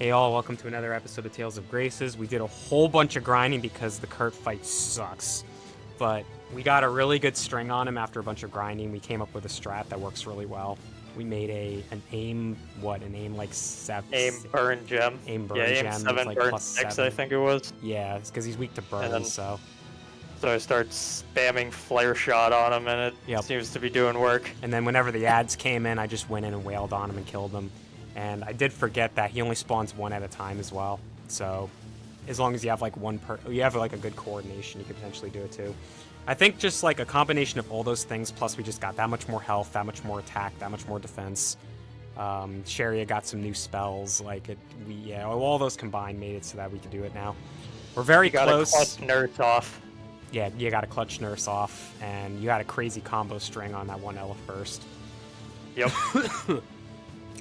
Hey all, welcome to another episode of Tales of Graces. We did a whole bunch of grinding because the Kurt fight sucks. But we got a really good string on him after a bunch of grinding. We came up with a strat that works really well. We made an aim like 7. Aim burn gem. Aim burn yeah, gem. aim 7, like burn plus 6, 7. I think it was. Yeah, it's because he's weak to burn, then, so I start spamming flare shot on him, and it seems to be doing work. And then whenever the ads came in, I just went in and wailed on him and killed them. And I did forget that he only spawns one at a time as well. So as long as you have like you have like a good coordination, you could potentially do it too. I think just like a combination of all those things, plus we just got that much more health, that much more attack, that much more defense. Sharia got some new spells. All those combined made it so that we could do it now. We're very close. You got a clutch nurse off. Yeah, you got a clutch nurse off, and you had a crazy combo string on that one Elf burst. Yep.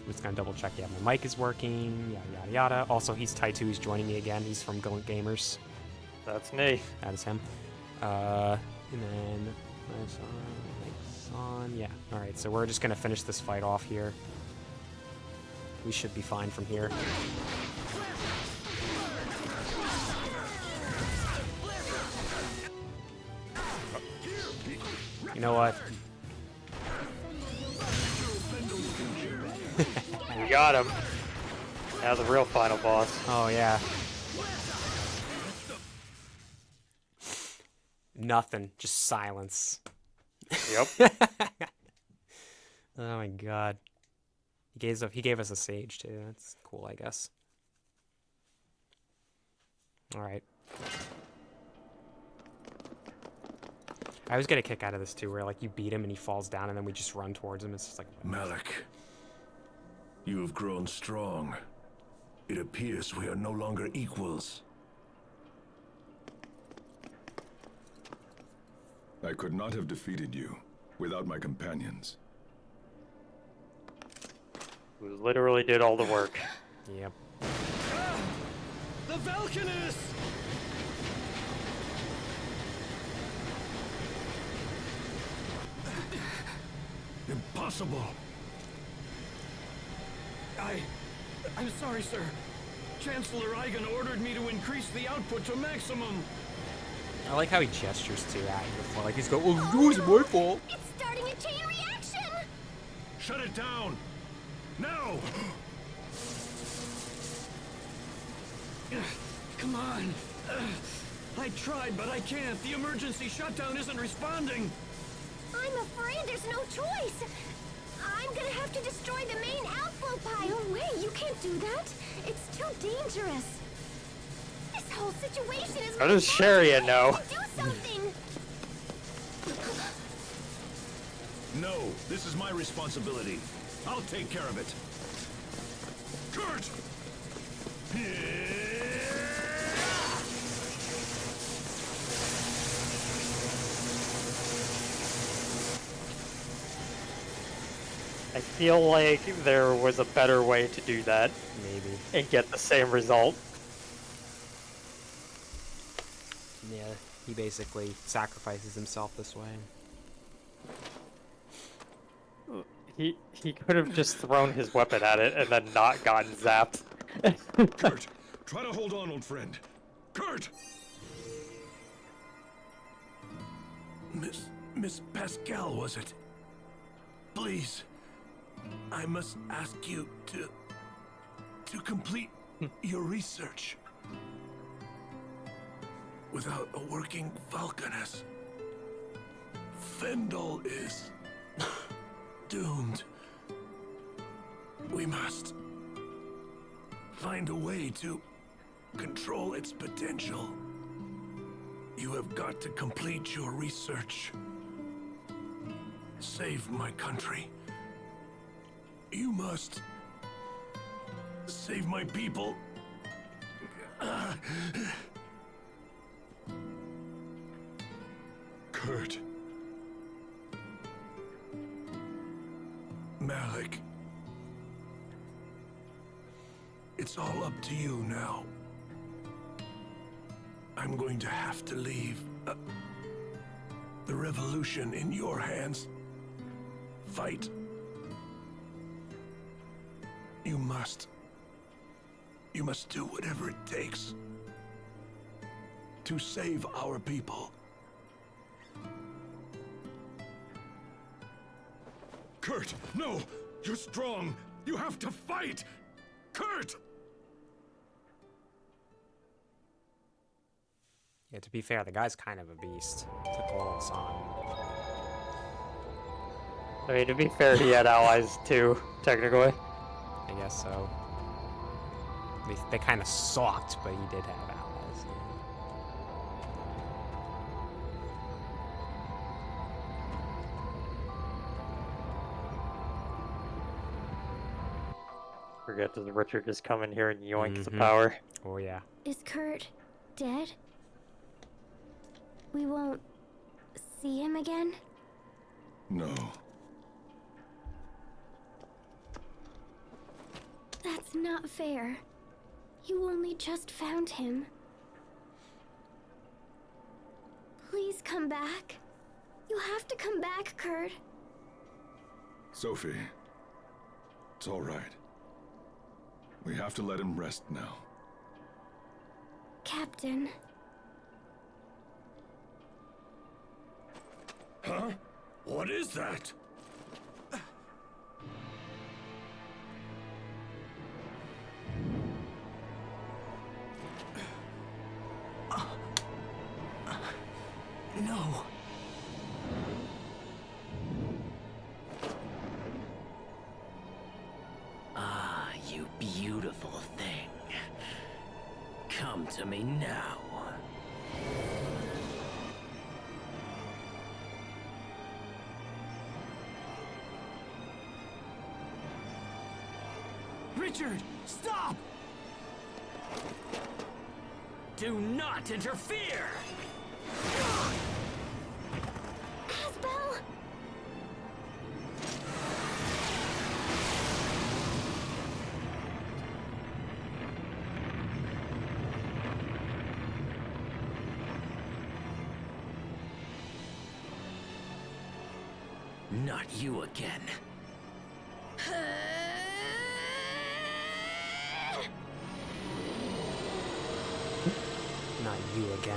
I'm just gonna double check. Yeah, my mic is working. Yada yada yada. Also, he's Taitu. He's joining me again. He's from GlintGamers. That's me. That is him. And then lights on. Yeah. All right. So we're just gonna finish this fight off here. We should be fine from here. You know what? You got him. Now the real final boss. Oh, yeah. Nothing. Just silence. Yep. Oh my god. He gave us a sage, too. That's cool, I guess. Alright. I always get a kick out of this, too, where, like, you beat him and he falls down and then we just run towards him. It's just like... Malik, you have grown strong. It appears we are no longer equals. I could not have defeated you without my companions. We literally did all the work. Yep. The Valkanus! Impossible! I'm sorry, sir. Chancellor Eigen ordered me to increase the output to maximum. I like how he gestures, too, at you before. Like, he's going, oh, it wasn't my fault. It's starting a chain reaction! Shut it down! Now! Come on. I tried, but I can't. The emergency shutdown isn't responding. I'm afraid there's no choice. I'm gonna have to destroy the main outflow pipe. No way, you can't do that. It's too dangerous. This whole situation is... How does Sharia know? Do something! No, this is my responsibility. I'll take care of it. Kurt! I feel like there was a better way to do that. Maybe. And get the same result. Yeah, he basically sacrifices himself this way. He could have just thrown his weapon at it and then not gotten zapped. Kurt, try to hold on, old friend. Kurt! Miss Pascal, was it? Please, I must ask you to complete your research. Without a working Valkanus, Fendel is doomed. We must find a way to control its potential. You have got to complete your research. Save my country. You must save my people. Kurt. Malik. It's all up to you now. I'm going to have to leave the revolution in your hands. Fight. You You must do whatever it takes to save our people. Kurt, no! You're strong! You have to fight! Kurt! Yeah, to be fair, the guy's kind of a beast. Took a little song. I mean, to be fair, he had allies too, technically. I guess so. They kind of sucked, but he did have allies. Forget that Richard just come in here and yoink the power. Oh yeah. Is Kurt dead? We won't see him again? No. That's not fair. You only just found him. Please come back. You have to come back, Kurt. Sophie, it's all right. We have to let him rest now. Captain. Huh? What is that? No. Ah, you beautiful thing. Come to me now. Richard, stop! Do not interfere! Asbel! Not you again. Not you again.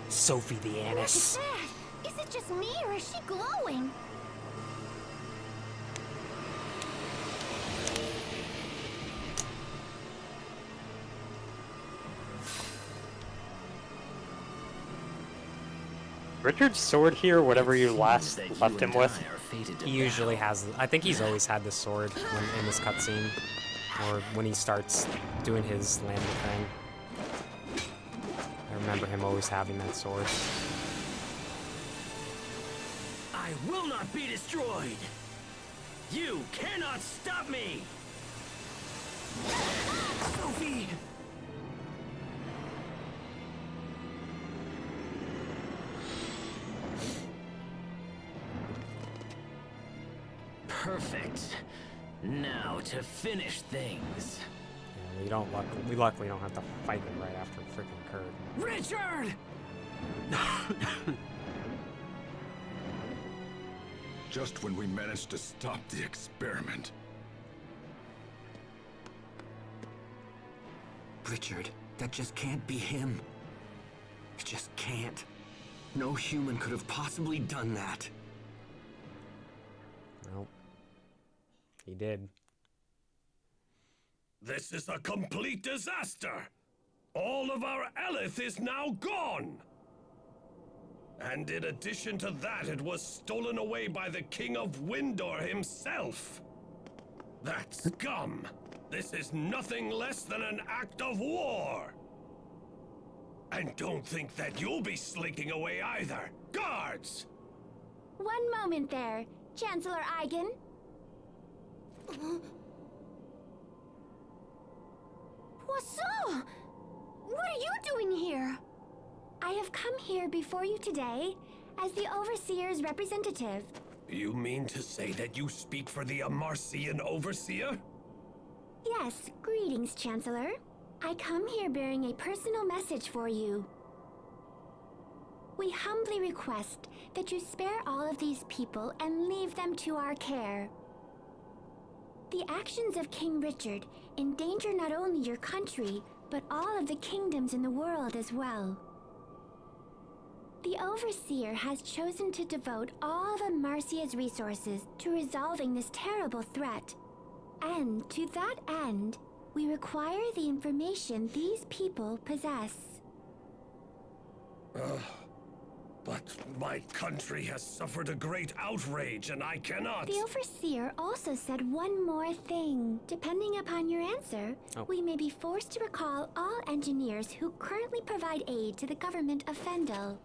Sophie the What is Annis. that? Is it just me or is she glowing? Richard's sword here, whatever you last left him with. He usually has. I think he's always had the sword when, in this cutscene, or when he starts doing his landing thing. I remember him always having that sword. I will not be destroyed! You cannot stop me! Sophie! Perfect. Now to finish things. Yeah, we luckily don't have to fight him right after freaking Kurt. Richard! Just when we managed to stop the experiment. Richard, that just can't be him. It just can't. No human could have possibly done that. Nope. He did. This is a complete disaster! All of our Elith is now gone! And in addition to that, it was stolen away by the King of Windor himself! That scum! This is nothing less than an act of war! And don't think that you'll be slinking away either! Guards! One moment there, Chancellor Eigen. Poisson! What are you doing here? I have come here before you today as the Overseer's representative. You mean to say that you speak for the Amarcian Overseer? Yes, greetings, Chancellor. I come here bearing a personal message for you. We humbly request that you spare all of these people and leave them to our care. The actions of King Richard endanger not only your country, but all of the kingdoms in the world as well. The Overseer has chosen to devote all of Amarcia's resources to resolving this terrible threat. And to that end, we require the information these people possess. But my country has suffered a great outrage, and I cannot. The Overseer also said one more thing. Depending upon your answer, we may be forced to recall all engineers who currently provide aid to the government of Fendel.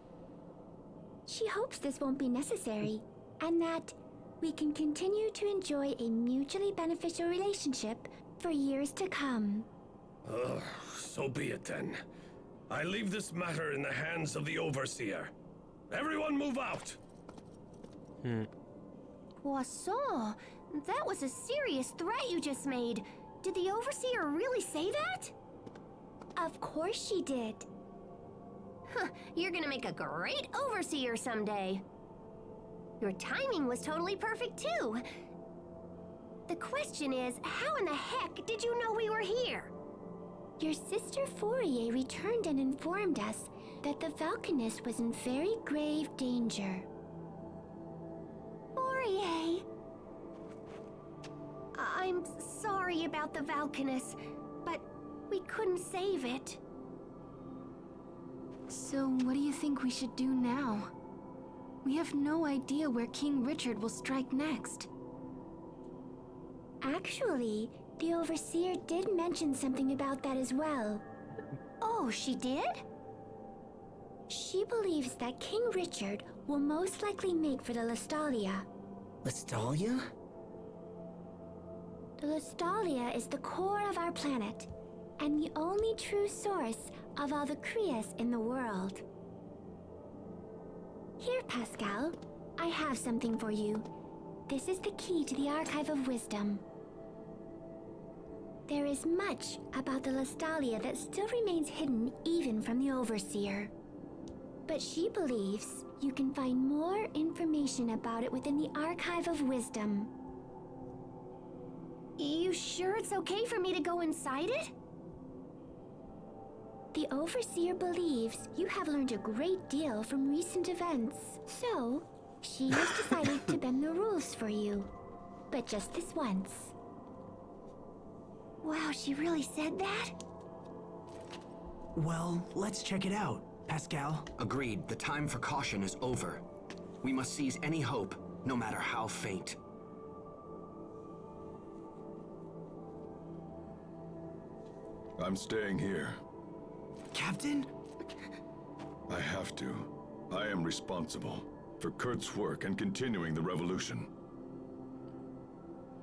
She hopes this won't be necessary, and that we can continue to enjoy a mutually beneficial relationship for years to come. So be it then. I leave this matter in the hands of the Overseer. Everyone move out! Poisson, that was a serious threat you just made. Did the Overseer really say that? Of course she did. Huh, you're gonna make a great Overseer someday. Your timing was totally perfect too. The question is, how in the heck did you know we were here? Your sister Fourier returned and informed us that the Valkanist was in very grave danger. Fourier! I'm sorry about the Valkanist, but we couldn't save it. So what do you think we should do now? We have no idea where King Richard will strike next. Actually, the Overseer did mention something about that as well. Oh, she did? She believes that King Richard will most likely make for the Lestalia. Lestalia? The Lestalia is the core of our planet, and the only true source of all the Krias in the world. Here, Pascal, I have something for you. This is the key to the Archive of Wisdom. There is much about the Lestalia that still remains hidden even from the Overseer. But she believes you can find more information about it within the Archive of Wisdom. You sure it's okay for me to go inside it? The Overseer believes you have learned a great deal from recent events, so she has decided to bend the rules for you. But just this once. Wow, she really said that? Well, let's check it out, Pascal. Agreed. The time for caution is over. We must seize any hope, no matter how faint. I'm staying here. Captain? I have to. I am responsible for Kurt's work and continuing the revolution.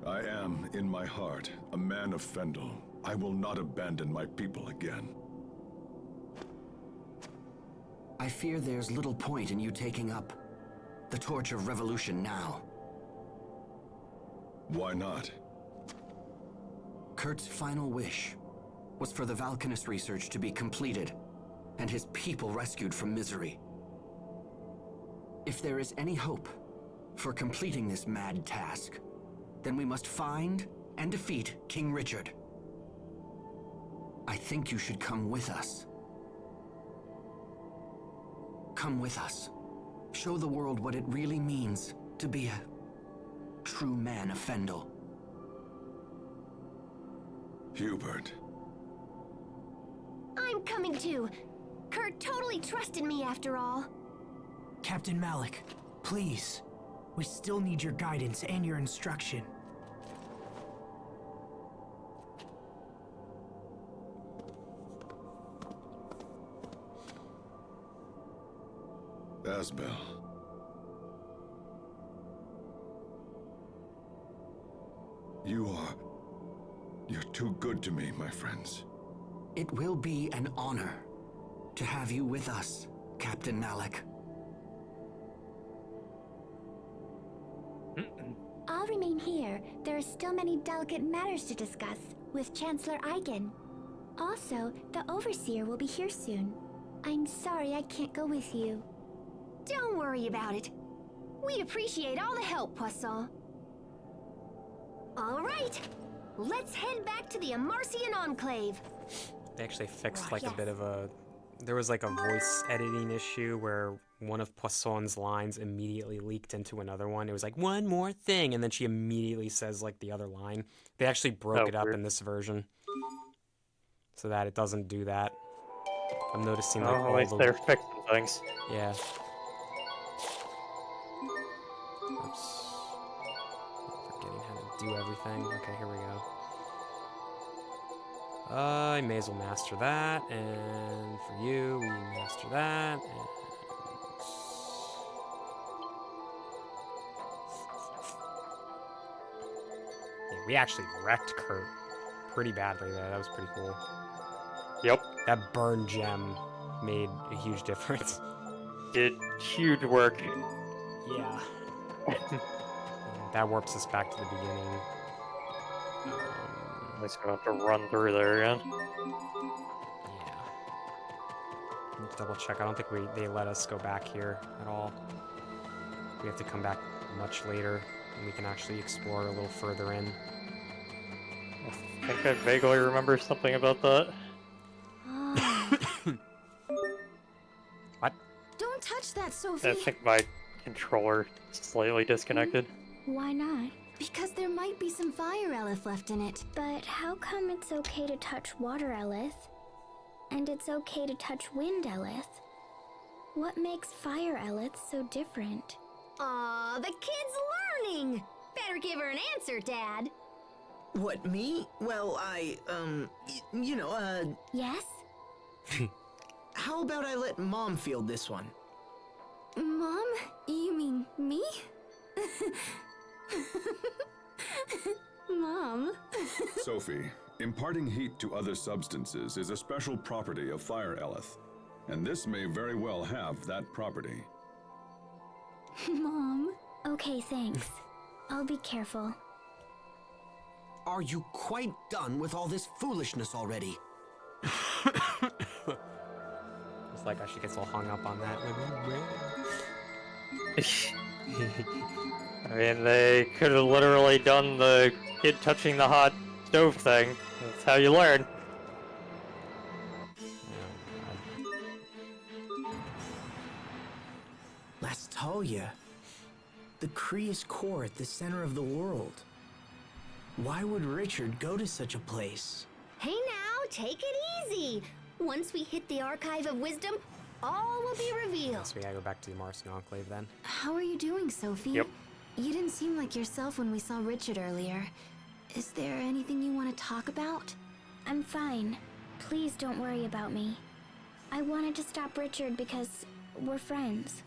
I am, in my heart, a man of Fendel. I will not abandon my people again. I fear there's little point in you taking up the torch of revolution now. Why not? Kurt's final wish was for the Valkanist research to be completed and his people rescued from misery. If there is any hope for completing this mad task, then we must find and defeat King Richard. I think you should come with us. Come with us. Show the world what it really means to be a true man of Fendel. Hubert. I'm coming too. Kurt totally trusted me after all. Captain Malik, please. We still need your guidance and your instruction. Asbel. You're too good to me, my friends. It will be an honor to have you with us, Captain Malik. I'll remain here. There are still many delicate matters to discuss with Chancellor Eigen. Also, the Overseer will be here soon. I'm sorry I can't go with you. Don't worry about it. We appreciate all the help, Poisson. All right, let's head back to the Amarcian Enclave. They actually fixed Right, like a yes. bit of a... There was like a voice editing issue where one of Poisson's lines immediately leaked into another one. It was like, one more thing, and then she immediately says like the other line. They actually broke it up weird. in this version so that it doesn't do that. I'm noticing like Oh, at all least the... they're fixing things. Yeah. Oops. Forgetting how to do everything. Okay, here we go. I may as well master that, and for you, we master that, and... Yeah, we actually wrecked Kurt pretty badly there. That was pretty cool. Yep. That burn gem made a huge difference. Did huge work. Yeah. That warps us back to the beginning. At least gonna have to run through there again. Yeah. Let's double check. I don't think they let us go back here at all. We have to come back much later, and we can actually explore a little further in. I think I vaguely remember something about that. What? Don't touch that, Sophie. I think my controller slightly disconnected. Why not? Because there might be some fire Elith left in it. But how come it's okay to touch water, Elith? And it's okay to touch wind, Elith? What makes fire Elith so different? Aw, the kid's learning! Better give her an answer, Dad. What, me? Well, Yes? how about I let Mom field this one? Mom? You mean me? Mom? Sophie, imparting heat to other substances is a special property of fire Elith, and this may very well have that property. Mom? Okay, thanks. I'll be careful. Are you quite done with all this foolishness already? It's like she gets all hung up on that. I mean, they could have literally done the kid touching the hot stove thing. That's how you learn. Lastalia, the Kreus core at the center of the world. Why would Richard go to such a place? Hey now, take it easy. Once we hit the Archive of Wisdom, all will be revealed. So we gotta go back to the Amarcian Enclave then. How are you doing, Sophie? Yep. You didn't seem like yourself when we saw Richard earlier. Is there anything you want to talk about? I'm fine. Please don't worry about me. I wanted to stop Richard because we're friends.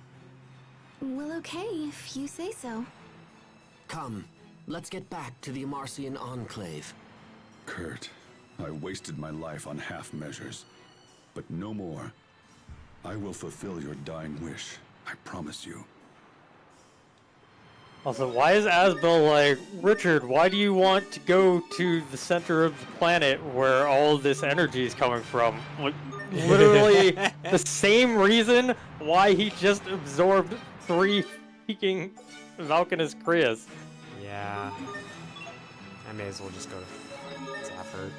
Well, okay, if you say so. Come, let's get back to the Amarcian Enclave. Kurt, I wasted my life on half measures, but no more. I will fulfill your dying wish, I promise you. Also, why is Asbel like, Richard, why do you want to go to the center of the planet where all this energy is coming from? Like, literally the same reason why he just absorbed 3 freaking Valkanus Kreus. Yeah. I may as well just go to Zafford.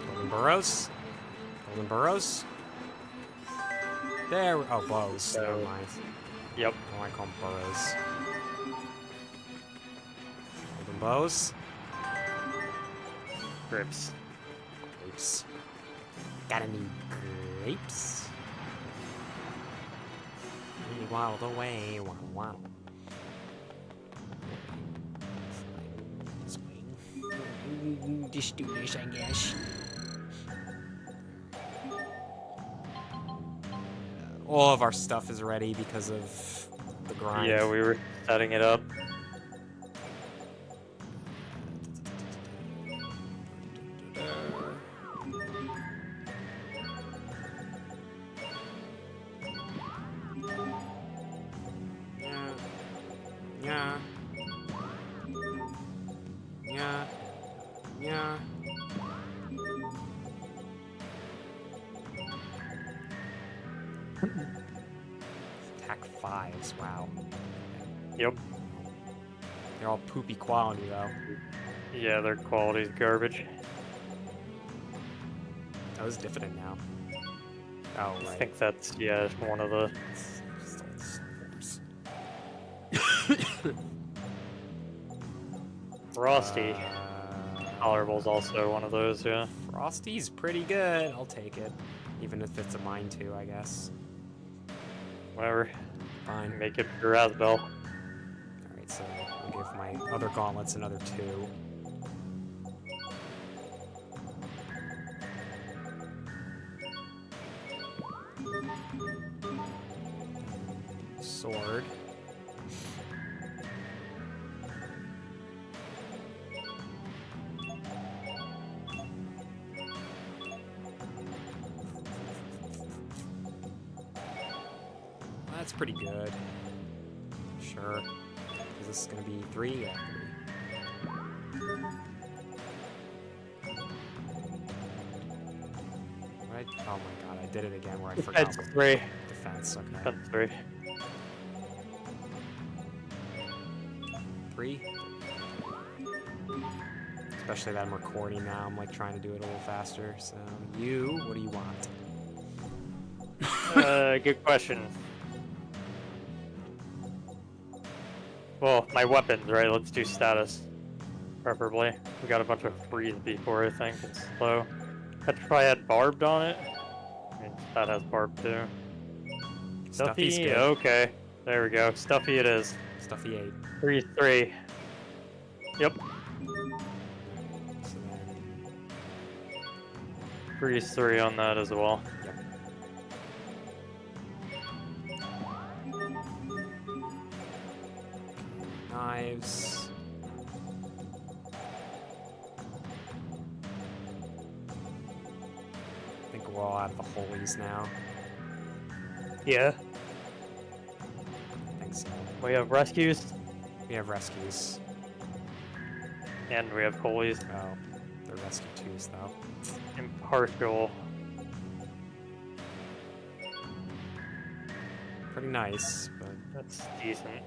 Golden Burrows? Golden Burrows? There. Oh, bows. Never mind. Yep. I don't want to call them burrows. Golden bows. Grips. Grapes. Got any grapes? We waddled away. Waddle, waddle. This way. Just do this, I guess. All of our stuff is ready because of the grind. Yeah, we were setting it up. Yeah. Yeah. Yeah. Attack 5s, wow. Yep. They're all poopy quality though. Yeah, their quality's garbage. Oh, it's diffident now. Oh, I right. think that's, yeah, one of the... Frosty. Tolerable's also one of those, yeah. Frosty's pretty good. I'll take it. Even if it's a mine too, I guess. Whatever. Fine. Make it for Rasbel. Alright, so I'll give my other gauntlets another 2. Sword. That's pretty good. Sure. Is this gonna be 3? Yeah, 3. Right? Oh my god, I did it again where I forgot. Defense 3. Defense, okay. Defense 3. 3? Especially that I'm recording now, I'm like trying to do it a little faster. So, you, what do you want? Good question. Well, my weapons, right? Let's do status. Preferably. We got a bunch of freeze before, I think. It's slow. Petrify had barbed on it. I mean, that has barb too. Stuffy's Stuffy? good. Okay. There we go. Stuffy it is. Stuffy 8. Freeze 3. Yep. So then, Freeze 3 on that as well. yep. Knives. I think we're all out of the holies now. Yeah. I think so. We have rescues, We have rescues. and we have holies. Oh, they're rescue 2s though. Impartial. Pretty nice, but That's decent.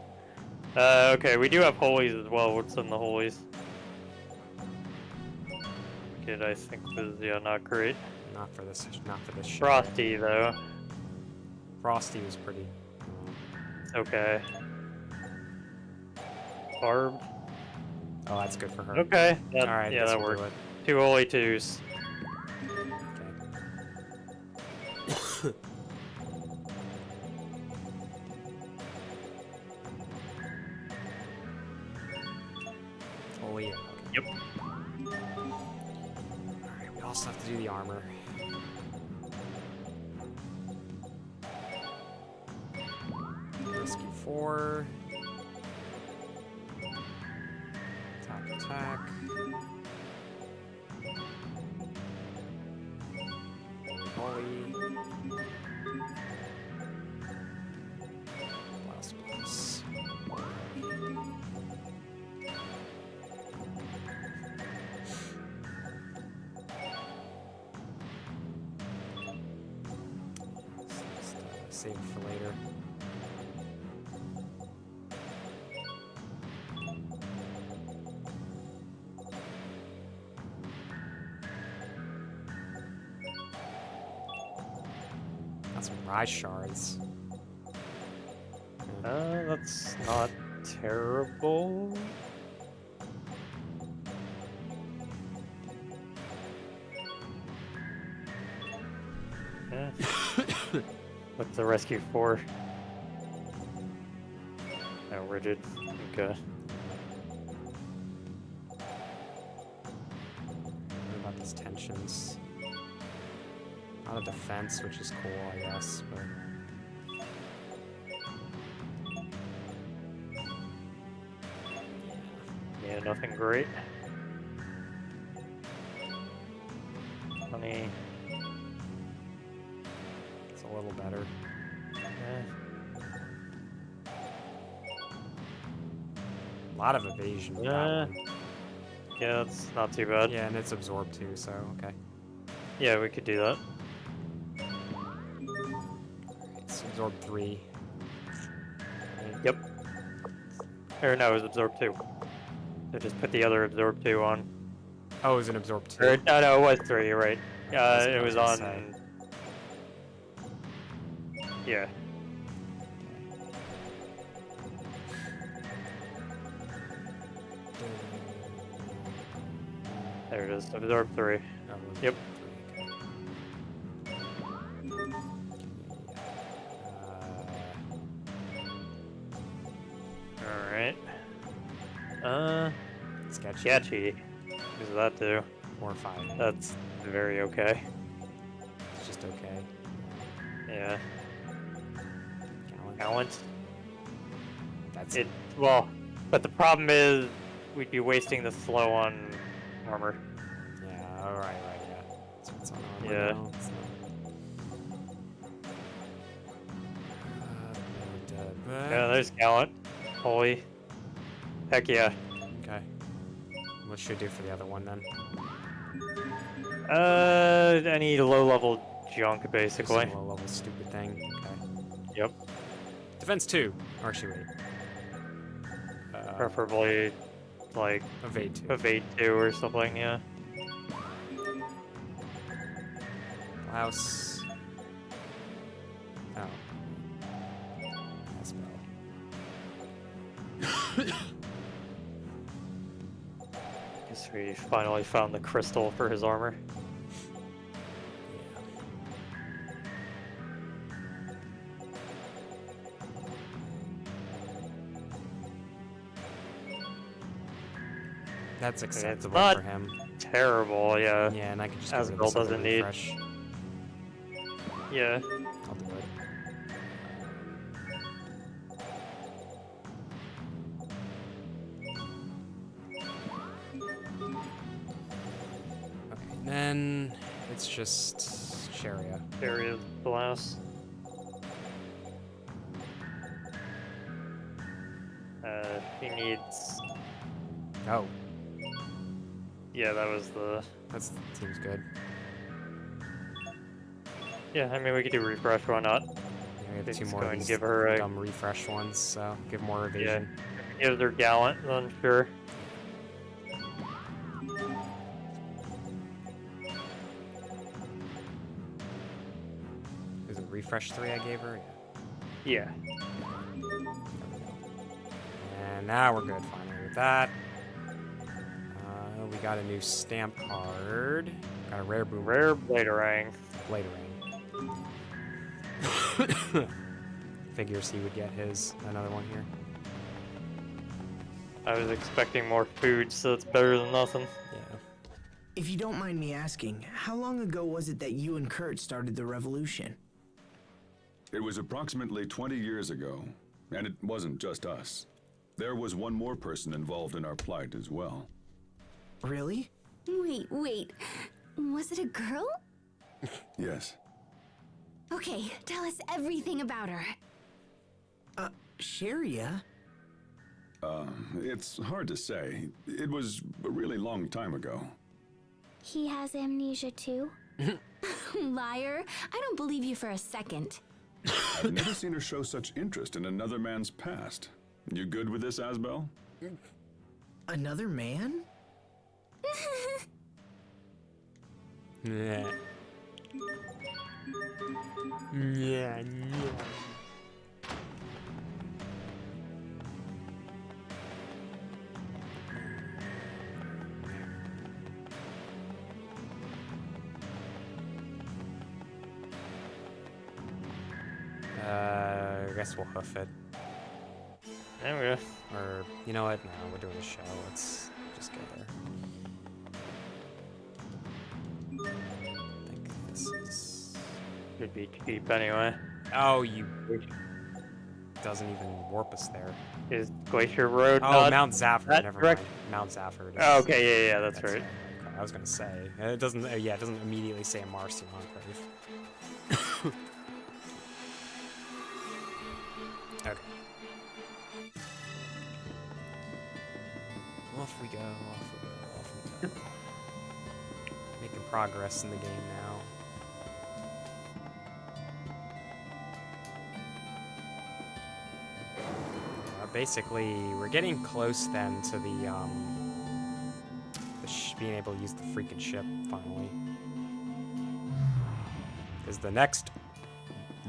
Okay, we do have holies as well. What's in the holies? Good, I think was, yeah, not great. not for this show. Frosty, though. Frosty was pretty. Okay. Barb. Oh, that's good for her. Okay. That, All right. yeah, guess that we'll works. do it. 2 holy 2s. Okay. Oh yeah. Okay. Yep. Alright, we also have to do the armor. Rescue 4. Attack. Holy. Blast. Save it for later. Got some rise shards. That's not terrible. Yeah. What's the rescue for? Oh, rigid. Okay. What about these tensions? Not a defense, which is cool, I guess, but. Yeah, nothing great. 20. It's a little better. A lot of evasion with that one. Yeah, that's not too bad. Yeah, and it's absorbed too, so okay. Yeah, we could do that. It's absorbed 3. Right. Yep. Or no, it was Absorb 2. So just put the other Absorb 2 on. Oh, it was an Absorb 2. Or, no, it was 3, you're right. I It was gonna on... say. Yeah. There it is, Absorb 3. Oh, it was Yep. 3, okay. Alright. Sketchy. Sketchy. Because of that too. Horrifying. That's very okay. It's just okay. Yeah. Gallant. Gallant. That's It, well, but the problem is we'd be wasting the slow on armor. Yeah, alright, yeah. So it's on armor Yeah. now. It's not... Yeah, there's Gallant. Holy. Heck yeah. Okay. What should I do for the other one then? Any low level junk Just basically. some low level stupid thing. Okay. Yep. Defense 2. Or actually, wait. Preferably like Evade 2. Evade 2 or something, yeah. Blouse. Oh. That spell. Guess we finally found the crystal for his armor. That's acceptable not for him. Terrible, yeah. Yeah, and I could just As get rid Bill of this doesn't other need- refresh. Yeah. I'll do it. Okay, then it's just Sharia. Area blast. He needs. Oh, Yeah, that was the. that seems good. Yeah, I mean we could do refresh. Why not? Yeah, we have It's 2 more going of to these give her a- dumb refresh ones, so give more evasion. Gives her Gallant, then sure. Is it refresh 3 I gave her? Yeah. And now we're good finally with that. We got a new stamp card. Got a rare boom. Rare Bladerang. Bladering. Figures he would get another one here. I was expecting more food, so it's better than nothing. Yeah. If you don't mind me asking, how long ago was it that you and Kurt started the revolution? It was approximately 20 years ago, and it wasn't just us. There was one more person involved in our plight as well. Really? Wait. Was it a girl? Yes. Okay, tell us everything about her. Sharia? It's hard to say. It was a really long time ago. He has amnesia too? Liar. I don't believe you for a second. I've never seen her show such interest in another man's past. You good with this, Asbel? Another man? Yeah. Yeah. I guess we'll hoof it. There we go. Or, you know what? No, we're doing a show. Let's just go there. I think this is... Should be cheap anyway. Oh, you... Doesn't even warp us there. Is Glacier Road Oh, not Mount Zafford. that Never direct? mind. Mount Zafford. Oh, okay, yeah, that's right. Okay, I was gonna say it doesn't. Yeah, it doesn't immediately say Marcy Enclave. Okay. Off we go. Off we go. Off we go. Making progress in the game now. basically, we're getting close then to the being able to use the freaking ship, finally. Because the next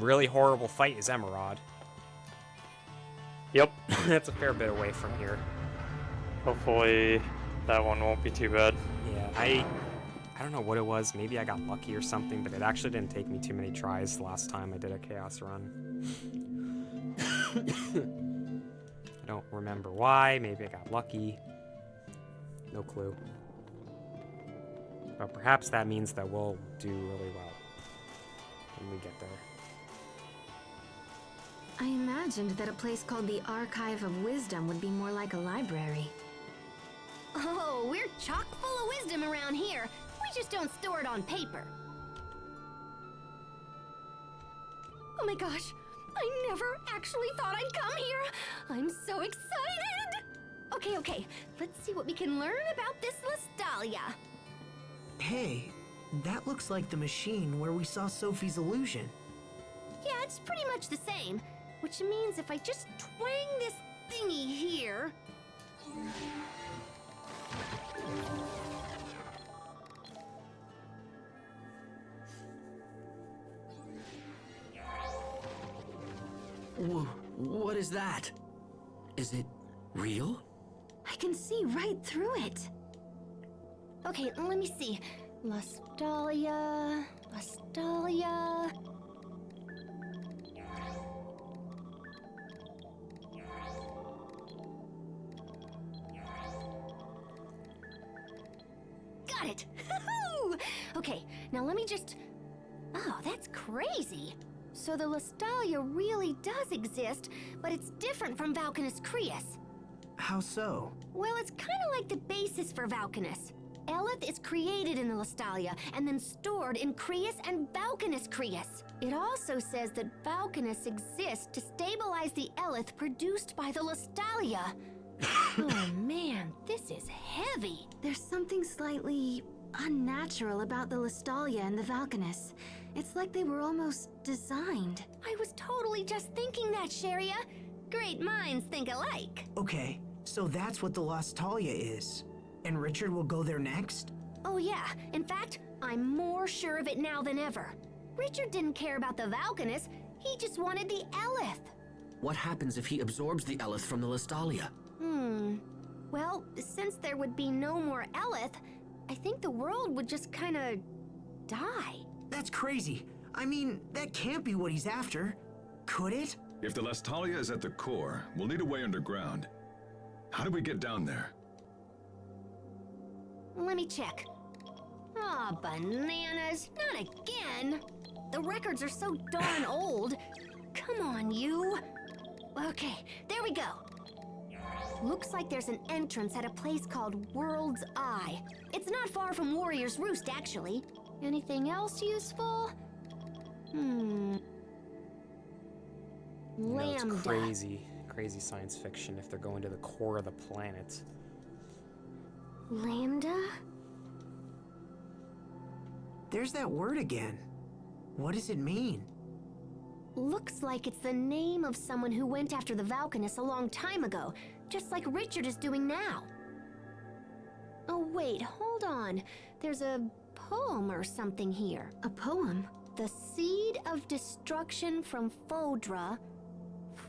really horrible fight is Emerald. Yep. That's a fair bit away from here. Hopefully that one won't be too bad. Yeah, I don't know what it was. Maybe I got lucky or something, but it actually didn't take me too many tries the last time I did a Chaos run. I don't remember why. Maybe I got lucky. No clue. But perhaps that means that we'll do really well when we get there. I imagined that a place called the Archive of Wisdom would be more like a library. Oh, we're chock full of wisdom around here. We just don't store it on paper. Oh my gosh, I never actually thought I'd come here. I'm so excited. Okay, let's see what we can learn about this Lestalia. Hey, that looks like the machine where we saw Sophie's illusion. Yeah, it's pretty much the same, which means if I just twang this thingy here... What is that? Is it real? I can see right through it. Okay, let me see. Lestalia... Got it! Okay, now let me just... Oh, that's crazy. So the Lestalia really does exist, but it's different from Valkanus Creus. How so? Well, it's kind of like the basis for Valkanus. Eleth is created in the Lestalia and then stored in Creus and Valkanus Creus. It also says that Valkanus exists to stabilize the Eleth produced by the Lestalia. Oh man, this is heavy. There's something slightly unnatural about the Lestalia and the Valkanus. It's like they were almost designed. I was totally just thinking that, Sharia. Great minds think alike. Okay, so that's what the Lestalia is. And Richard will go there next? Oh yeah, in fact, I'm more sure of it now than ever. Richard didn't care about the Valkanus, he just wanted the Eleth. What happens if he absorbs the Eleth from the Lestalia? Well, since there would be no more Eleth, I think the world would just kinda... die. That's crazy. I mean, that can't be what he's after. Could it? If the Lestalia is at the core, we'll need a way underground. How do we get down there? Let me check. Aw, bananas, not again. The records are so darn old. Come on, you. Okay, there we go. Looks like there's an entrance at a place called World's Eye. It's not far from Warrior's Roost, actually. Anything else useful? You know, it's Lambda. crazy science fiction if they're going to the core of the planet. Lambda? There's that word again. What does it mean? Looks like it's the name of someone who went after the Valkanus a long time ago, just like Richard is doing now. Oh wait, hold on. There's a poem or something here. A poem? The seed of destruction from Fodra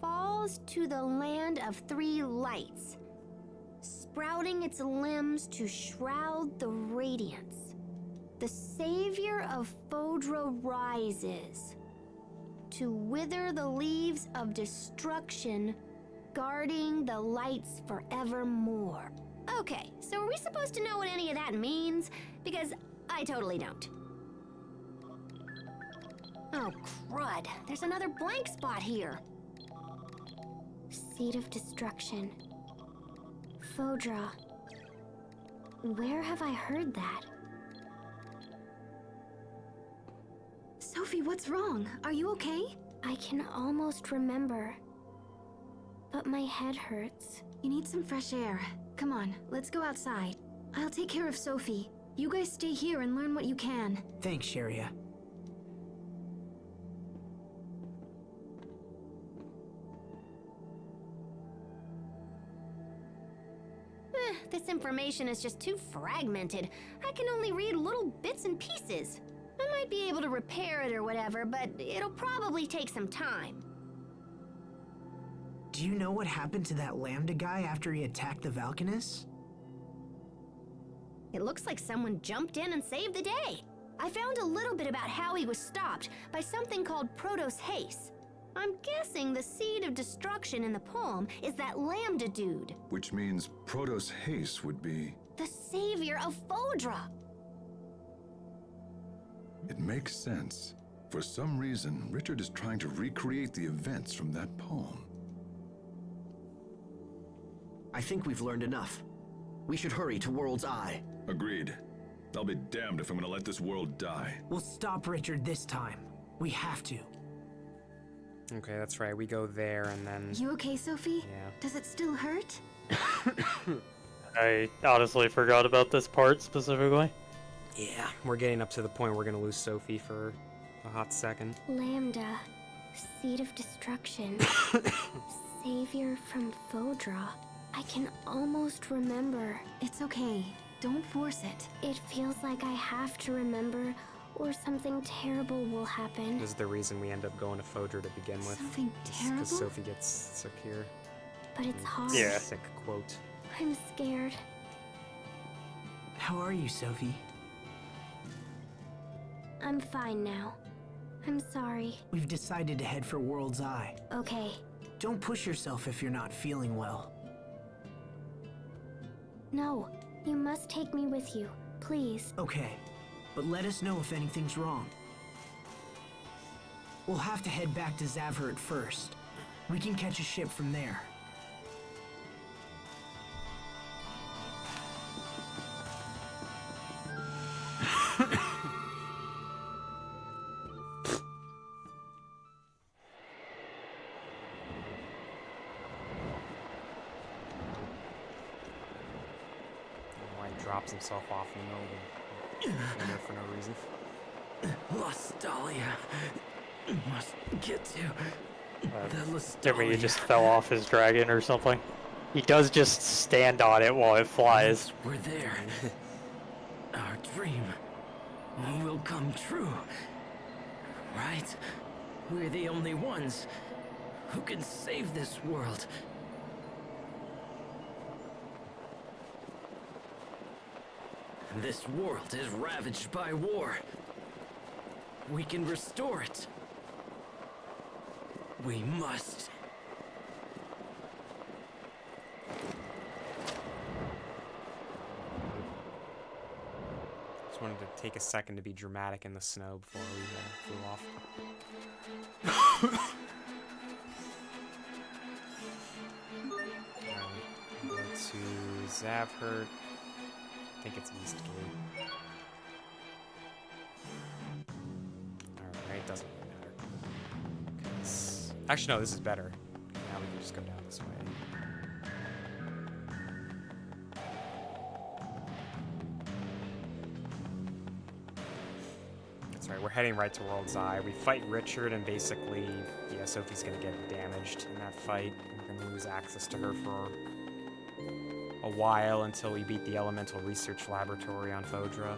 falls to the land of three lights, sprouting its limbs to shroud the radiance. The savior of Fodra rises to wither the leaves of destruction, guarding the lights forevermore. Okay, so are we supposed to know what any of that means? Because I totally don't. Oh, crud. There's another blank spot here. Seed of destruction. Fodra. Where have I heard that? Sophie, what's wrong? Are you okay? I can almost remember, but my head hurts. You need some fresh air. Come on, let's go outside. I'll take care of Sophie. You guys stay here and learn what you can. Thanks, Sharia. this information is just too fragmented. I can only read little bits and pieces. I might be able to repair it or whatever, but it'll probably take some time. Do you know what happened to that Lambda guy after he attacked the Valkanus? It looks like someone jumped in and saved the day. I found a little bit about how he was stopped by something called Protos Haste. I'm guessing the seed of destruction in the poem is that Lambda dude. Which means Protos Haste would be... The savior of Fodra. It makes sense. For some reason, Richard is trying to recreate the events from that poem. I think we've learned enough. We should hurry to World's Eye. Agreed. I'll be damned if I'm gonna let this world die. We'll stop Richard this time. We have to. Okay, that's right. We go there and then... You okay, Sophie? Yeah. Does it still hurt? I honestly forgot about this part specifically. Yeah, we're getting up to the point where we're gonna lose Sophie for a hot second. Lambda, seed of destruction, savior from Fodra. I can almost remember. It's okay. Don't force it. It feels like I have to remember, or something terrible will happen. This is the reason we end up going to Fodra to begin with. Something terrible? Because Sophie gets sick here. But it's hard. Yeah. Sick quote. I'm scared. How are you, Sophie? I'm fine now. I'm sorry. We've decided to head for World's Eye. Okay. Don't push yourself if you're not feeling well. No, you must take me with you, please. Okay, but let us know if anything's wrong. We'll have to head back to Zavhert first. We can catch a ship from there. Why he drops himself off in the middle of the there for no reason. Lostalia must get to the Maybe he Lostalia. just fell off his dragon or something. He does just stand on it while it flies. We're there. Our dream will come true. Right? We're the only ones who can save this world. This world is ravaged by war. We can restore it. We must. Just wanted to take a second to be dramatic in the snow before we flew off. Go to Zavhert. I think it's Eastgate. Alright, doesn't really matter. 'Cause- actually, no, this is better. Now we can just go down this way. That's right, we're heading right to World's Eye. We fight Richard, and basically, yeah, Sophie's gonna get damaged in that fight. We're gonna lose access to her for a while until we beat the Elemental Research Laboratory on Fodra.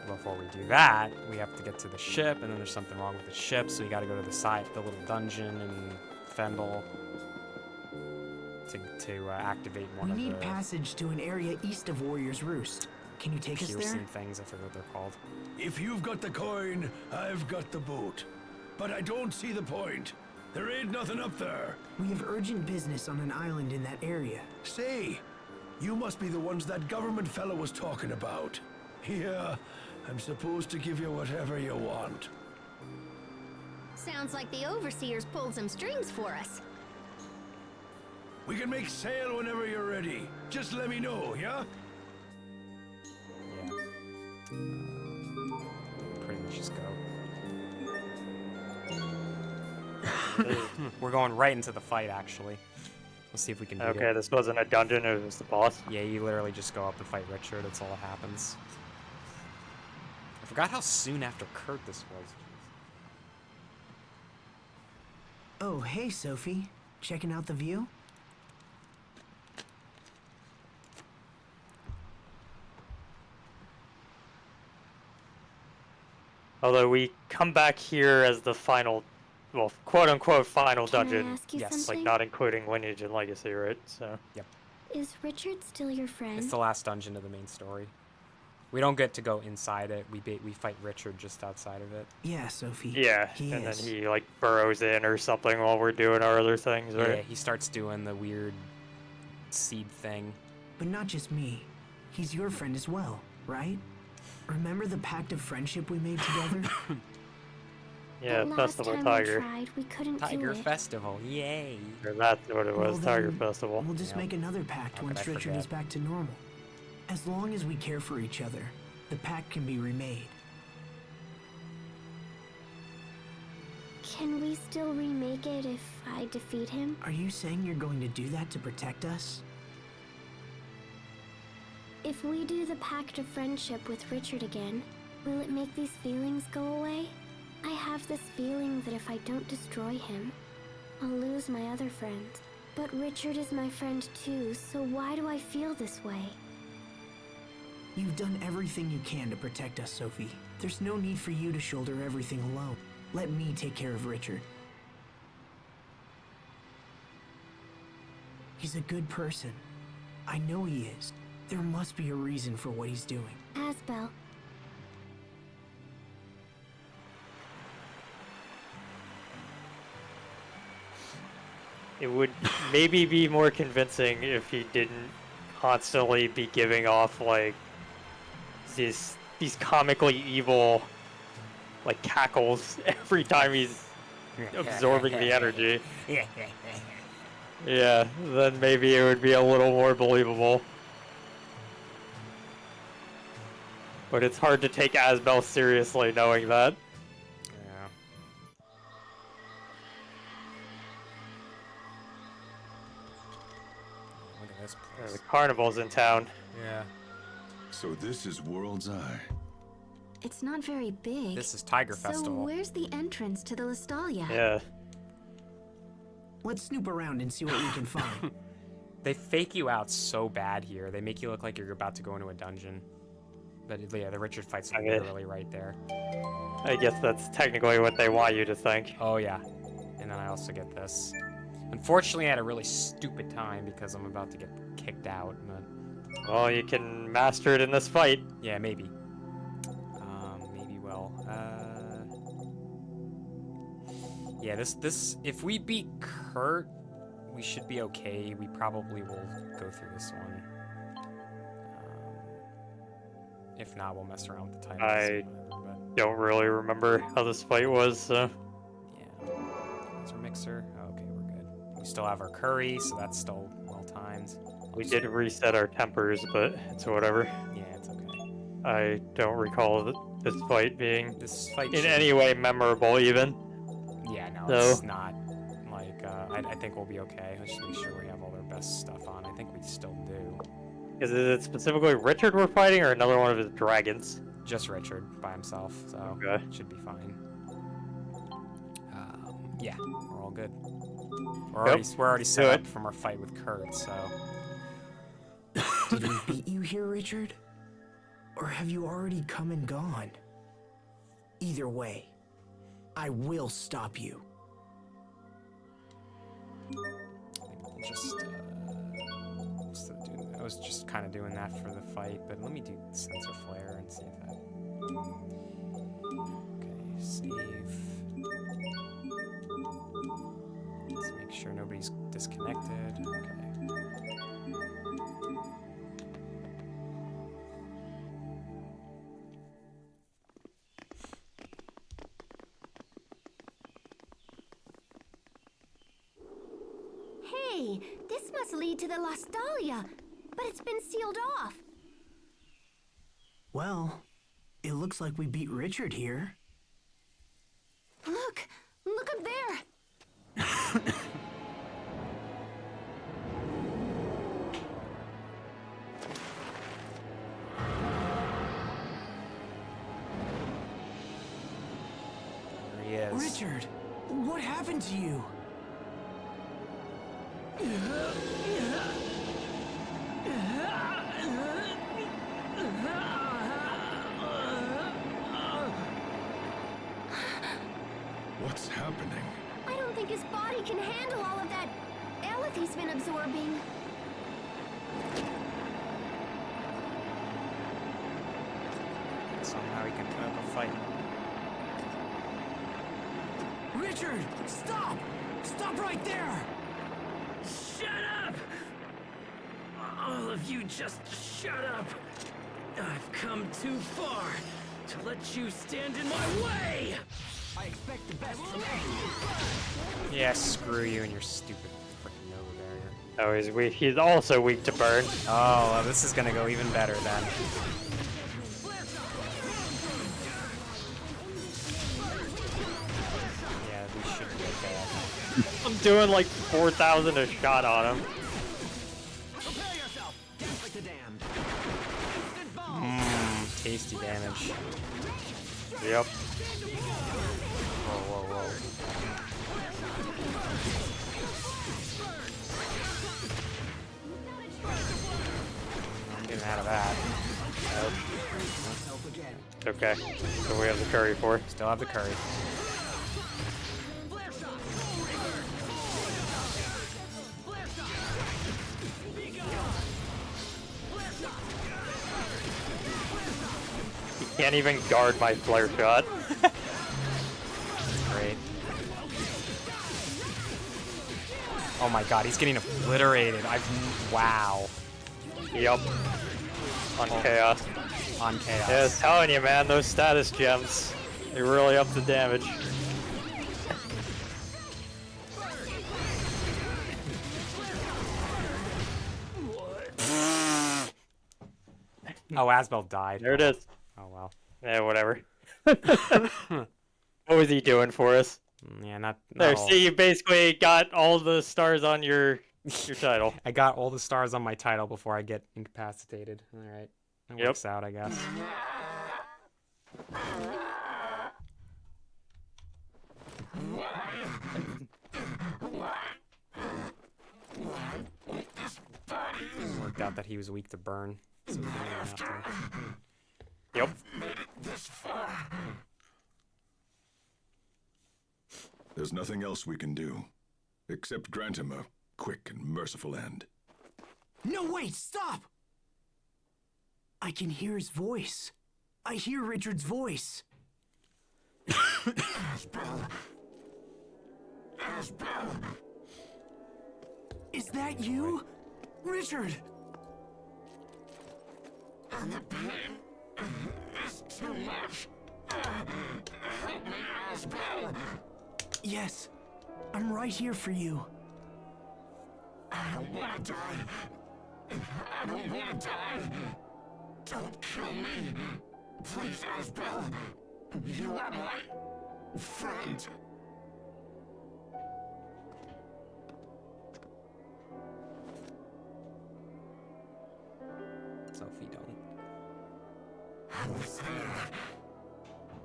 Before we do that, we have to get to the ship, and then there's something wrong with the ship, so we gotta go to the side, the little dungeon in Fendel to activate one We of need the passage to an area east of Warrior's Roost. Can you take us there? piercing things. I forget what they're called. If you've got the coin, I've got the boat. But I don't see the point. There ain't nothing up there. We have urgent business on an island in that area. Say, you must be the ones that government fellow was talking about. Yeah, I'm supposed to give you whatever you want. Sounds like the Overseers pulled some strings for us. We can make sail whenever you're ready. Just let me know, yeah? Yeah. Pretty much just go. We're going right into the fight, actually. We'll see if we can beat Okay, it. this wasn't a dungeon, it was the boss. Yeah, you literally just go up and fight Richard. That's all that happens. I forgot how soon after Kurt this was. Oh, hey, Sophie. Checking out the view? Although we come back here as the final, well, quote-unquote final Can dungeon. I ask you Yes. something? Like, not including Lineage and Legacy, right? So. Yep. Is Richard still your friend? It's the last dungeon of the main story. We don't get to go inside it. We fight Richard just outside of it. Yeah, Sophie. Yeah, he and is. then he, like, burrows in or something while we're doing our other things, Yeah, right? he starts doing the weird seed thing. But not just me. He's your friend as well, right? Remember the pact of friendship we made together? Yeah, But last Festival time Tiger. we tried, we couldn't Tiger do it. Festival, yay! Or that's what it was, Well, Tiger then, Festival. We'll just Yep. make another pact How once could I Richard forget? is back to normal. As long as we care for each other, the pact can be remade. Can we still remake it if I defeat him? Are you saying you're going to do that to protect us? If we do the pact of friendship with Richard again, will it make these feelings go away? I have this feeling that if I don't destroy him, I'll lose my other friends. But Richard is my friend too, so why do I feel this way? You've done everything you can to protect us, Sophie. There's no need for you to shoulder everything alone. Let me take care of Richard. He's a good person. I know he is. There must be a reason for what he's doing. Asbel, It would maybe be more convincing if he didn't constantly be giving off, like, these comically evil, like, cackles every time he's absorbing the energy. Yeah, then maybe it would be a little more believable. But it's hard to take Asbel seriously knowing that. Yeah. Look at this place. The carnival's in town. Yeah. So this is World's Eye. It's not very big. This is Tiger So Festival. where's the entrance to the Listalia? Yeah. Let's snoop around and see what we can find. They fake you out so bad here. They make you look like you're about to go into a dungeon. But yeah, the Richard fight's Okay. literally right there. I guess that's technically what they want you to think. Oh yeah. And then I also get this. Unfortunately, I had a really stupid time because I'm about to get kicked out. But Well, you can master it in this fight. yeah, maybe. Maybe well. Yeah, this if we beat Kurt, we should be okay. We probably will go through this one. If not, we'll mess around with the titles. I- But Don't really remember how this fight was, so. yeah. Is our mixer? Oh, okay, we're good. We still have our curry, so that's still well timed. We did reset our tempers, but it's whatever. Yeah, it's okay. I don't recall this fight being This fight in should- any way memorable, even. Yeah, no, So- it's not. Like, I think we'll be okay. Let's just make sure we have all our best stuff on. I think we still do. Is it specifically Richard we're fighting, or another one of his dragons? Just Richard by himself, so Okay. it should be fine. Yeah, we're all good. We're already set do up it. from our fight with Kurt, so Did we beat you here, Richard? Or have you already come and gone? Either way, I will stop you. I was just kind of doing that for the fight, but let me do sensor flare and see if that. Okay, save. Let's make sure nobody's disconnected. Okay. hey, this must lead to the Listalia, but it's been sealed off. Well, it looks like we beat Richard here. Look up there. There he is. Richard, what happened to you? What's happening? I don't think his body can handle all of that Elith he's been absorbing. Somehow he can put up a fight. Richard, stop! Stop right there! Shut up! All of you just shut up! I've come too far to let you stand in my way! I expect the best from you. Yeah, screw you and your stupid freaking Nova barrier. Oh, he's weak. He's also weak to burn. Oh, well, this is gonna go even better then. Yeah, we should be okay. I'm doing like 4,000 a shot on him. Prepare yourself. Dance like the damned. Instant bomb. Tasty damage. Yep. Whoa, whoa, whoa. I'm getting out of that. Help again. Okay. So we have the curry for. Still have the curry. He can't even guard my flare shot. Great. Oh my god, he's getting obliterated. Wow. Yep. On chaos. On chaos. Yeah, I was telling you, man, those status gems, they really up the damage. Oh, Asbel died. There it is. Oh well. Yeah, whatever. What was he doing for us? Yeah, not. There, all. see, you basically got all the stars on your title. I got all the stars on my title before I get incapacitated. All right, that Yep. works out, I guess. Worked out that he was weak to burn, so we didn't even have to. Yep. There's nothing else we can do, except grant him a quick and merciful end. No, wait, stop! I can hear his voice. I hear Richard's voice. Is that you? Richard! The pain is too much. Help me, Asbel. Yes, I'm right here for you. I don't want to die. I don't want to die. Don't kill me. Please, Asbel. You are my friend. Sophie, don't. Who's there?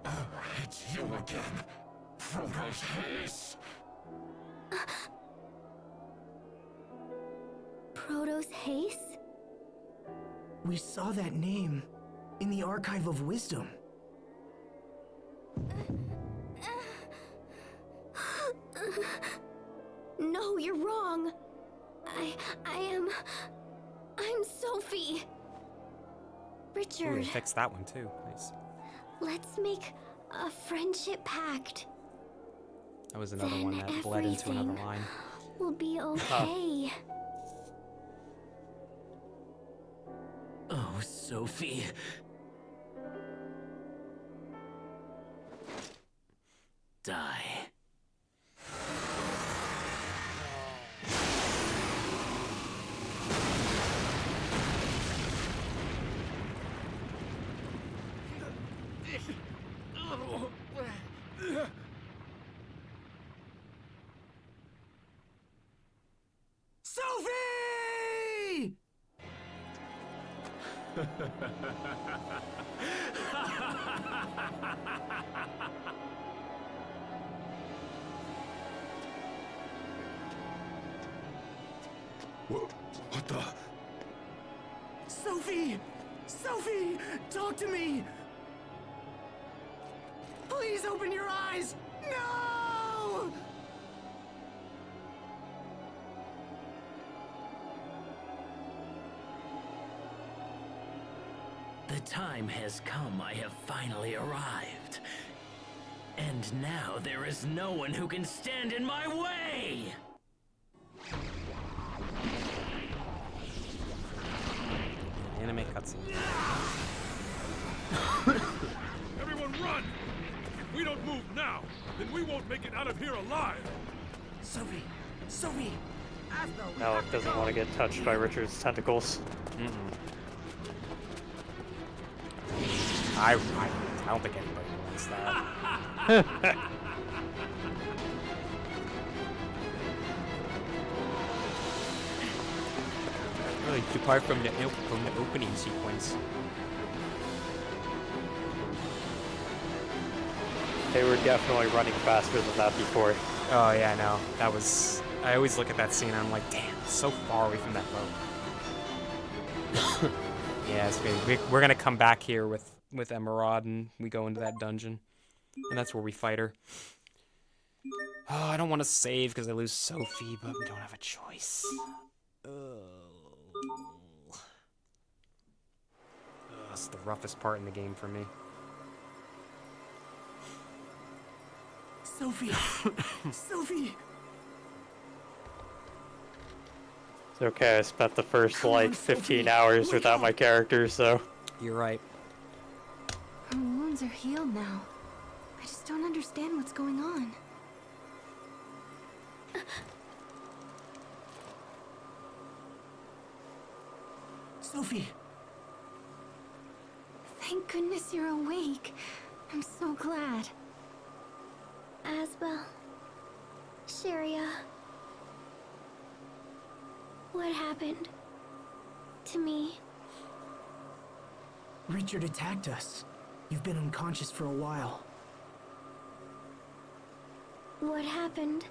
Oh, it's you again. Protos Haze. Protos Haze? We saw that name in the Archive of Wisdom. No, you're wrong. I'm Sophie. Ooh, Richard, fix that one too, please. let's make a friendship pact. That was another Then one that bled into another everything line. will be okay. Oh, Sophie. Die. Sophie! What the? Sophie! Sophie! Talk to me! Please open your eyes! No! The time has come. I have finally arrived. And now there is no one who can stand in my way! Anime cutscene. Everyone run! If we don't move now, then we won't make it out of here alive! Sophie! Sophie! Alec doesn't want to get touched by Richard's tentacles. I don't think anybody wants that. Really, depart from the opening sequence. They were definitely running faster than that before. Oh yeah, I know. That was. I always look at that scene and I'm like, damn, it's so far away from that boat. Yeah, it's good. We're gonna come back here with Emerald and we go into that dungeon, and that's where we fight her. Oh, I don't want to save because I lose Sophie, but we don't have a choice. That's the roughest part in the game for me. Sophie! Sophie! It's okay, I spent the first, like, 15 hours without my character, so... You're right. Her wounds are healed now. I just don't understand what's going on. Sophie! Thank goodness you're awake. I'm so glad. Asbel. Sharia. What happened? To me? Richard attacked us. You've been unconscious for a while. What happened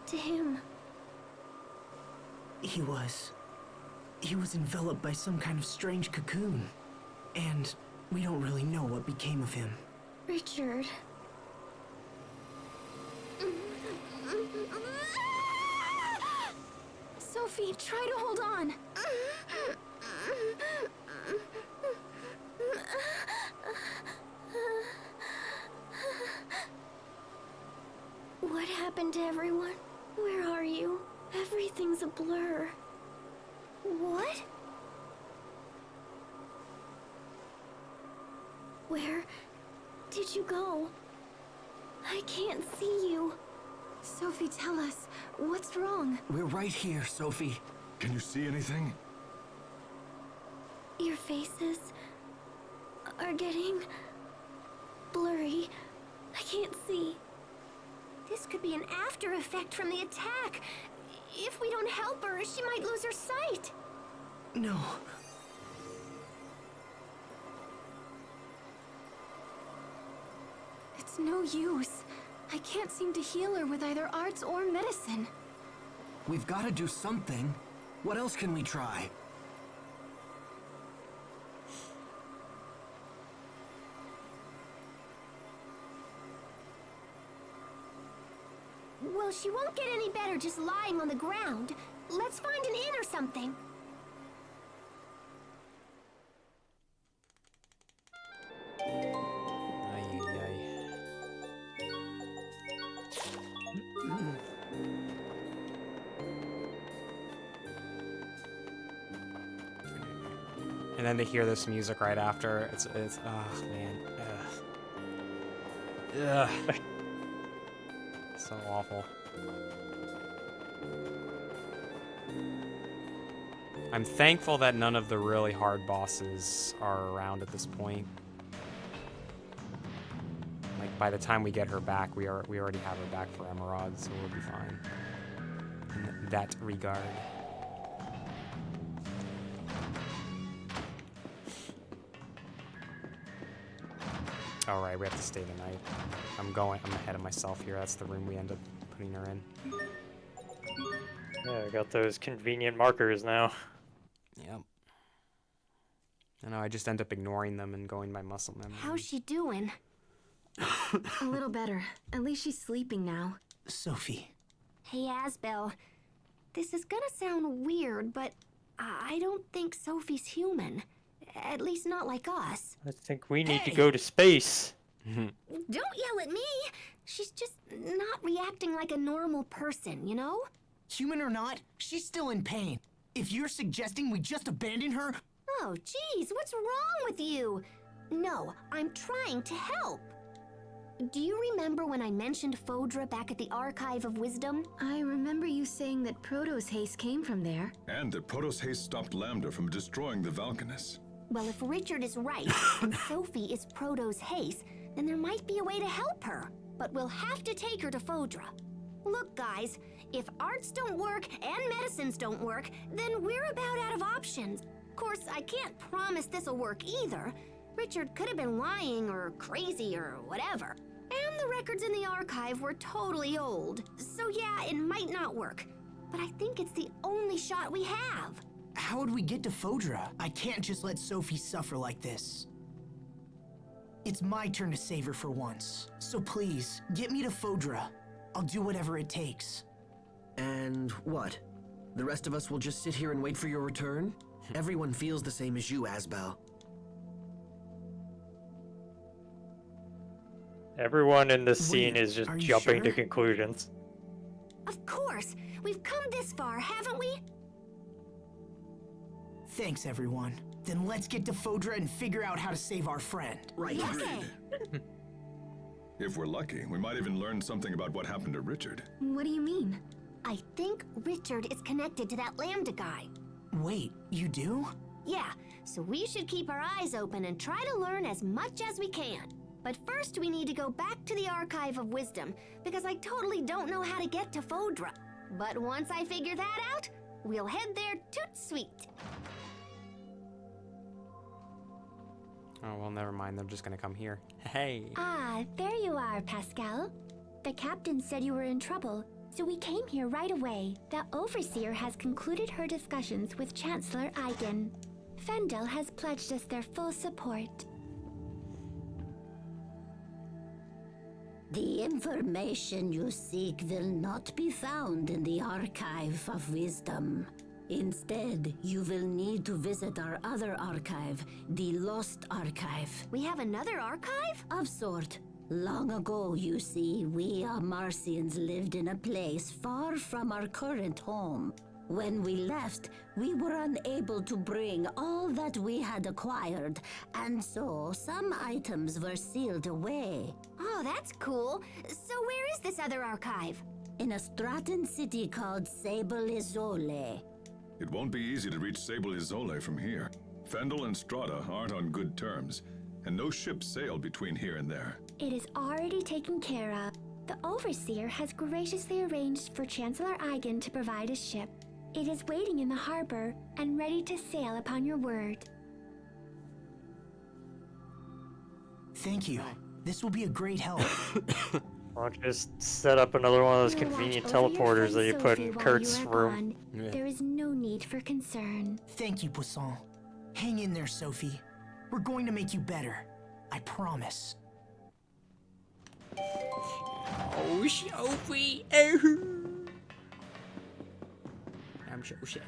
to him? He was enveloped by some kind of strange cocoon. And we don't really know what became of him. Richard. Sophie, try to hold on. What happened to everyone? Where are you? Everything's a blur. What? Where did you go? I can't see you. Sophie, tell us, what's wrong? We're right here, Sophie. Can you see anything? Your faces are getting blurry. I can't see. This could be an after effect from the attack. If we don't help her, she might lose her sight. No. It's no use. I can't seem to heal her with either arts or medicine. We've got to do something. What else can we try? Well, she won't get any better just lying on the ground. Let's find an inn or something. Ay, ay, ay. And then to hear this music right after, it's oh man, ugh. Ugh. So awful. I'm thankful that none of the really hard bosses are around at this point. Like by the time we get her back, we already have her back for Emerald, so we'll be fine in that regard. All right, we have to stay the night. I'm ahead of myself here. That's the room we end up putting her in. Yeah, I got those convenient markers now. Yep. I know, I just end up ignoring them and going by muscle memory. How's she doing? A little better. At least she's sleeping now. Sophie. Hey, Asbel. This is gonna sound weird, but I don't think Sophie's human. At least not like us. I think we need to go to space. Don't yell at me. She's just not reacting like a normal person, you know? Human or not, she's still in pain. If you're suggesting we just abandon her... Oh, geez, what's wrong with you? No, I'm trying to help. Do you remember when I mentioned Phodra back at the Archive of Wisdom? I remember you saying that Proto's haste came from there. And that Proto's haste stopped Lambda from destroying the Valkanus. Well, if Richard is right, and Sophie is Proto's haste, then there might be a way to help her. But we'll have to take her to Phodra. Look, guys, if arts don't work and medicines don't work, then we're about out of options. Of course, I can't promise this'll work either. Richard could have been lying or crazy or whatever. And the records in the archive were totally old. So yeah, it might not work. But I think it's the only shot we have. How would we get to Phodra? I can't just let Sophie suffer like this. It's my turn to save her for once. So please, get me to Phodra. I'll do whatever it takes. And what? The rest of us will just sit here and wait for your return? Everyone feels the same as you, Asbel. Everyone in this scene Wait, is just are you jumping to sure? conclusions. Of course, we've come this far, haven't we? Thanks, everyone. Then let's get to Phodra and figure out how to save our friend. Right. Okay. If we're lucky, we might even learn something about what happened to Richard. What do you mean? I think Richard is connected to that Lambda guy. Wait, you do? Yeah, so we should keep our eyes open and try to learn as much as we can. But first we need to go back to the Archive of Wisdom, because I totally don't know how to get to Phodra. But once I figure that out, we'll head there toot sweet. Oh, well, never mind. They're just gonna come here. Hey. Ah, there you are, Pascal. The captain said you were in trouble, so we came here right away. The Overseer has concluded her discussions with Chancellor Eigen. Fendel has pledged us their full support. The information you seek will not be found in the Archive of Wisdom. Instead, you will need to visit our other archive, the Lost Archive. We have another archive? Of sort. Long ago, you see, we Marcians lived in a place far from our current home. When we left, we were unable to bring all that we had acquired, and so some items were sealed away. Oh, that's cool. So where is this other archive? In a Stratton city called Sable Isole. It won't be easy to reach Sable Isole from here. Fendel and Strata aren't on good terms, and no ships sail between here and there. It is already taken care of. The Overseer has graciously arranged for Chancellor Eigen to provide a ship. It is waiting in the harbor and ready to sail upon your word. Thank you. This will be a great help. I'll just set up another one of those We'll convenient watch over your teleporters friend that you put Sophie in while Kurt's you are room. gone. Yeah. There is no need for concern. Thank you, Poisson. Hang in there, Sophie. We're going to make you better. I promise. Oh, Sophie. Oh. I'm so sad.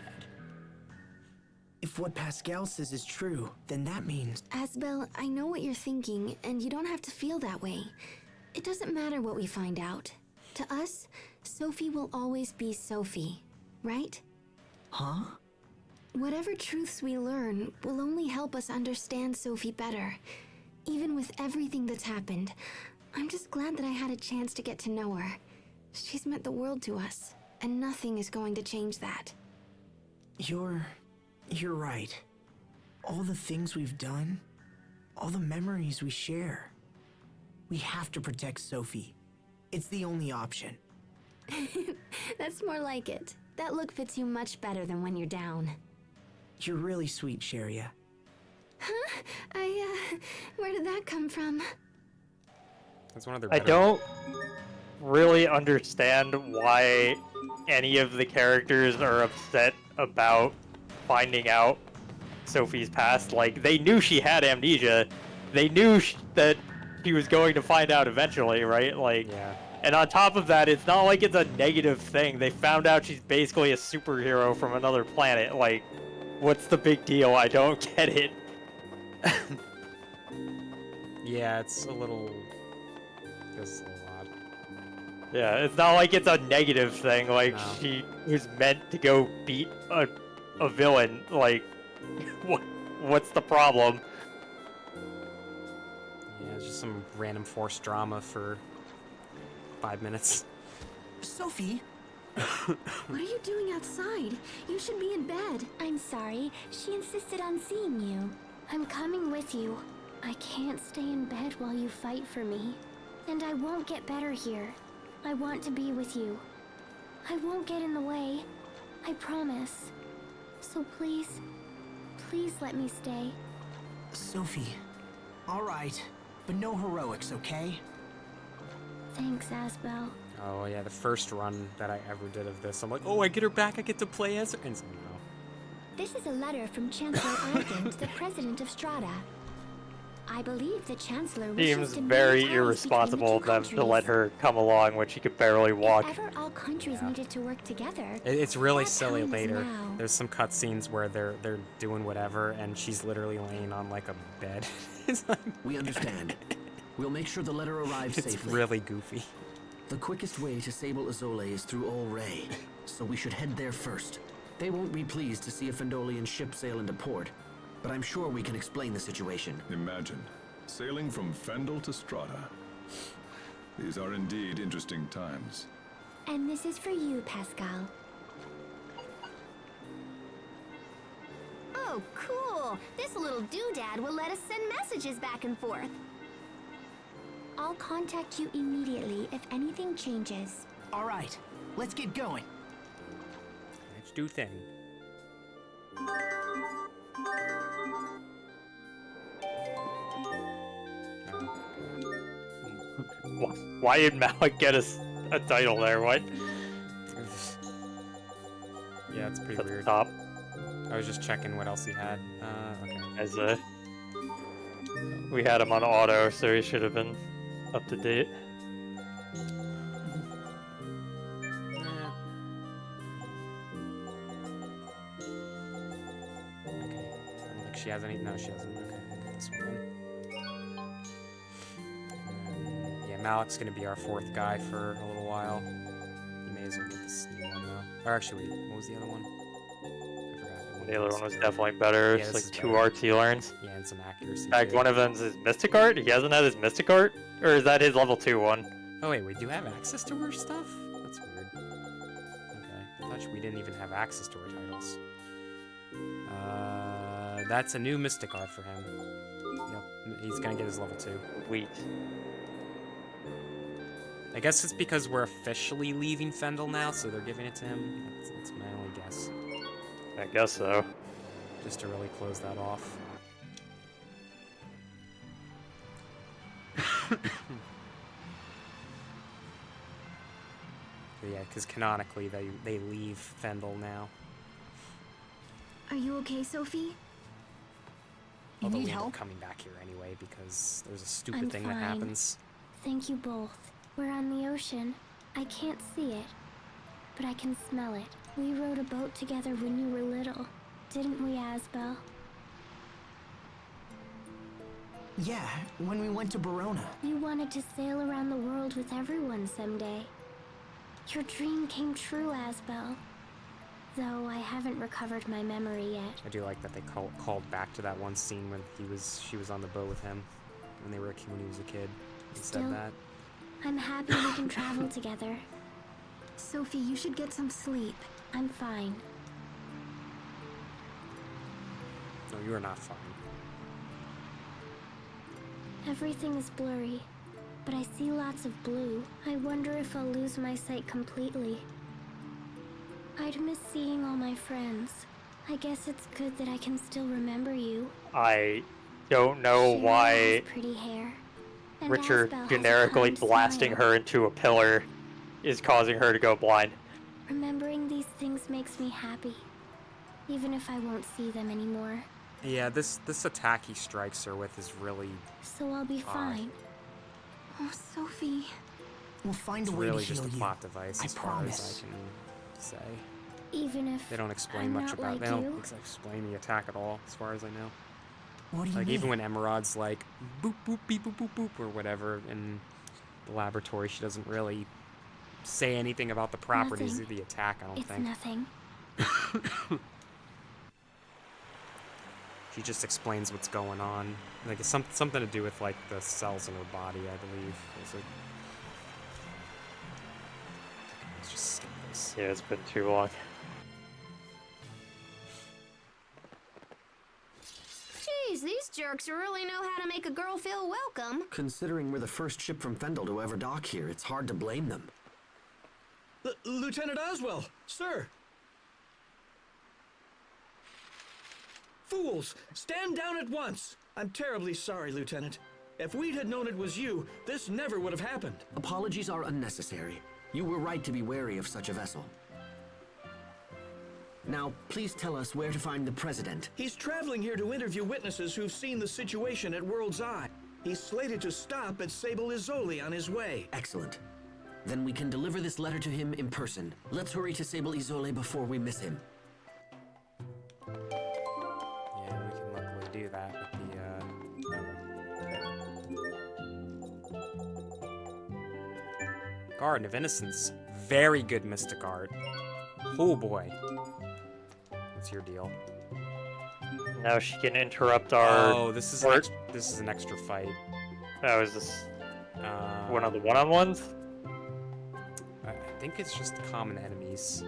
If what Pascal says is true, then that means... Asbel, I know what you're thinking, and you don't have to feel that way. It doesn't matter what we find out. To us, Sophie will always be Sophie, right? Huh? Whatever truths we learn will only help us understand Sophie better. Even with everything that's happened, I'm just glad that I had a chance to get to know her. She's meant the world to us, and nothing is going to change that. You're right. All the things we've done, all the memories we share. We have to protect Sophie. It's the only option. That's more like it. That look fits you much better than when you're down. You're really sweet, Sharia. Huh? Where did that come from? That's one of their I better... don't really understand why any of the characters are upset about finding out Sophie's past. Like, they knew she had amnesia. They knew that she was going to find out eventually, right? Like, Yeah. and on top of that, it's not like it's a negative thing. They found out she's basically a superhero from another planet. Like, what's the big deal? I don't get it. Yeah, it's a little odd. Yeah, it's not like it's a negative thing. Like No. she was meant to go beat a villain. Like, what's the problem? Yeah, it's just some random forced drama for 5 minutes. Sophie? What are you doing outside? You should be in bed. I'm sorry. She insisted on seeing you. I'm coming with you. I can't stay in bed while you fight for me. And I won't get better here. I want to be with you. I won't get in the way. I promise. So please, please let me stay. Sophie. All right, but no heroics, okay? Thanks, Asbel. Oh yeah, the first run that I ever did of this, I'm like, oh, I get her back, I get to play as her, and so, no. This is a letter from Chancellor Argent, the president of Strata. I believe the Chancellor wishes Seems to very make ties irresponsible of between them the to two let her come along when she could barely walk. countries. If ever all countries needed to work together, It's really that silly time is later. now. There's some cutscenes where they're doing whatever, and she's literally laying on like a bed. It's like, We understand. We'll make sure the letter arrives it's safely. really goofy. The quickest way to Sable Azole is through Ol Ray, so we should head there first. They won't be pleased to see a Fendolian ship sail into port, but I'm sure we can explain the situation. Imagine, sailing from Fendel to Strata. These are indeed interesting times. And this is for you, Pascal. Oh, cool! This little doodad will let us send messages back and forth. I'll contact you immediately if anything changes. All right, let's get going. Let's do thing. Why did Malik get us a title there? What? Yeah, it's pretty At the weird. top. I was just checking what else he had. Okay. As we had him on auto, so he should have been up to date. Okay. I don't think she has any. No, she doesn't. Okay, we'll get this one then. Yeah, Malik's gonna be our fourth guy for a little while. You may as well get this new one though. Or actually, wait, what was the other one? I forgot. The other one was definitely better. Yeah, It's this like is 2 better. RT learns. Yeah, and some accuracy. In fact, too. one of them's his Mystic Art. He hasn't had his Mystic Art? Or is that his level 2 one? Oh wait, we do have access to her stuff? That's weird. Okay, I thought we didn't even have access to her titles. That's a new Mystic Art for him. Yep, he's gonna get his level 2. Sweet. I guess it's because we're officially leaving Fendel now, so they're giving it to him. That's my only guess. I guess so. Just to really close that off. But yeah, because canonically they leave Fendel now. Are you okay, Sophie? Although need we end up help? coming back here anyway because there's a stupid I'm thing fine. that happens. Thank you both. We're on the ocean. I can't see it, but I can smell it. We rode a boat together when you were little, didn't we, Asbel? Yeah, when we went to Barona. You wanted to sail around the world with everyone someday. Your dream came true, Asbel. Though I haven't recovered my memory yet. I do like that they called back to that one scene when she was on the boat with him when he was a kid. He Still, said that. I'm happy we can travel together. Sophie, you should get some sleep. I'm fine. No, you are not fine. Everything is blurry, but I see lots of blue. I wonder if I'll lose my sight completely. I'd miss seeing all my friends. I guess it's good that I can still remember you. I don't know Cheryl why has pretty hair. And Richard Asbel has a generically kind blasting smile. her into a pillar is causing her to go blind. Remembering these things makes me happy, even if I won't see them anymore. Yeah, this attack he strikes her with is really So I'll be fine. Oh, Sophie. We'll find it's a way really to just heal a you. plot device I as far promise. as I can say. Even if They don't explain I'm much not about like they don't you. explain the attack at all, as far as I know. What do you Like, mean? even when Emerod's like, boop, boop, beep, boop, boop, boop, or whatever in the laboratory, she doesn't really say anything about the properties of the attack, I don't It's think. nothing. She just explains what's going on. Like, it's something to do with, like, the cells in her body, I believe. Is it? Let's just skip this. Yeah, it's been too long. Jeez, these jerks really know how to make a girl feel welcome. Considering we're the first ship from Fendel to ever dock here, it's hard to blame them. Lieutenant Oswell, sir! Fools! Stand down at once! I'm terribly sorry, Lieutenant. If we'd had known it was you, this never would have happened. Apologies are unnecessary. You were right to be wary of such a vessel. Now, please tell us where to find the President. He's traveling here to interview witnesses who've seen the situation at World's Eye. He's slated to stop at Sable Izoli on his way. Excellent. Then we can deliver this letter to him in person. Let's hurry to Sable Izole before we miss him. Yeah, we can luckily do that with the, Garden of Innocence. Very good mystic art. Oh boy. What's your deal? Now she can interrupt our... Oh, this is an extra fight. Oh, is this one of the one-on-ones? I think it's just common enemies.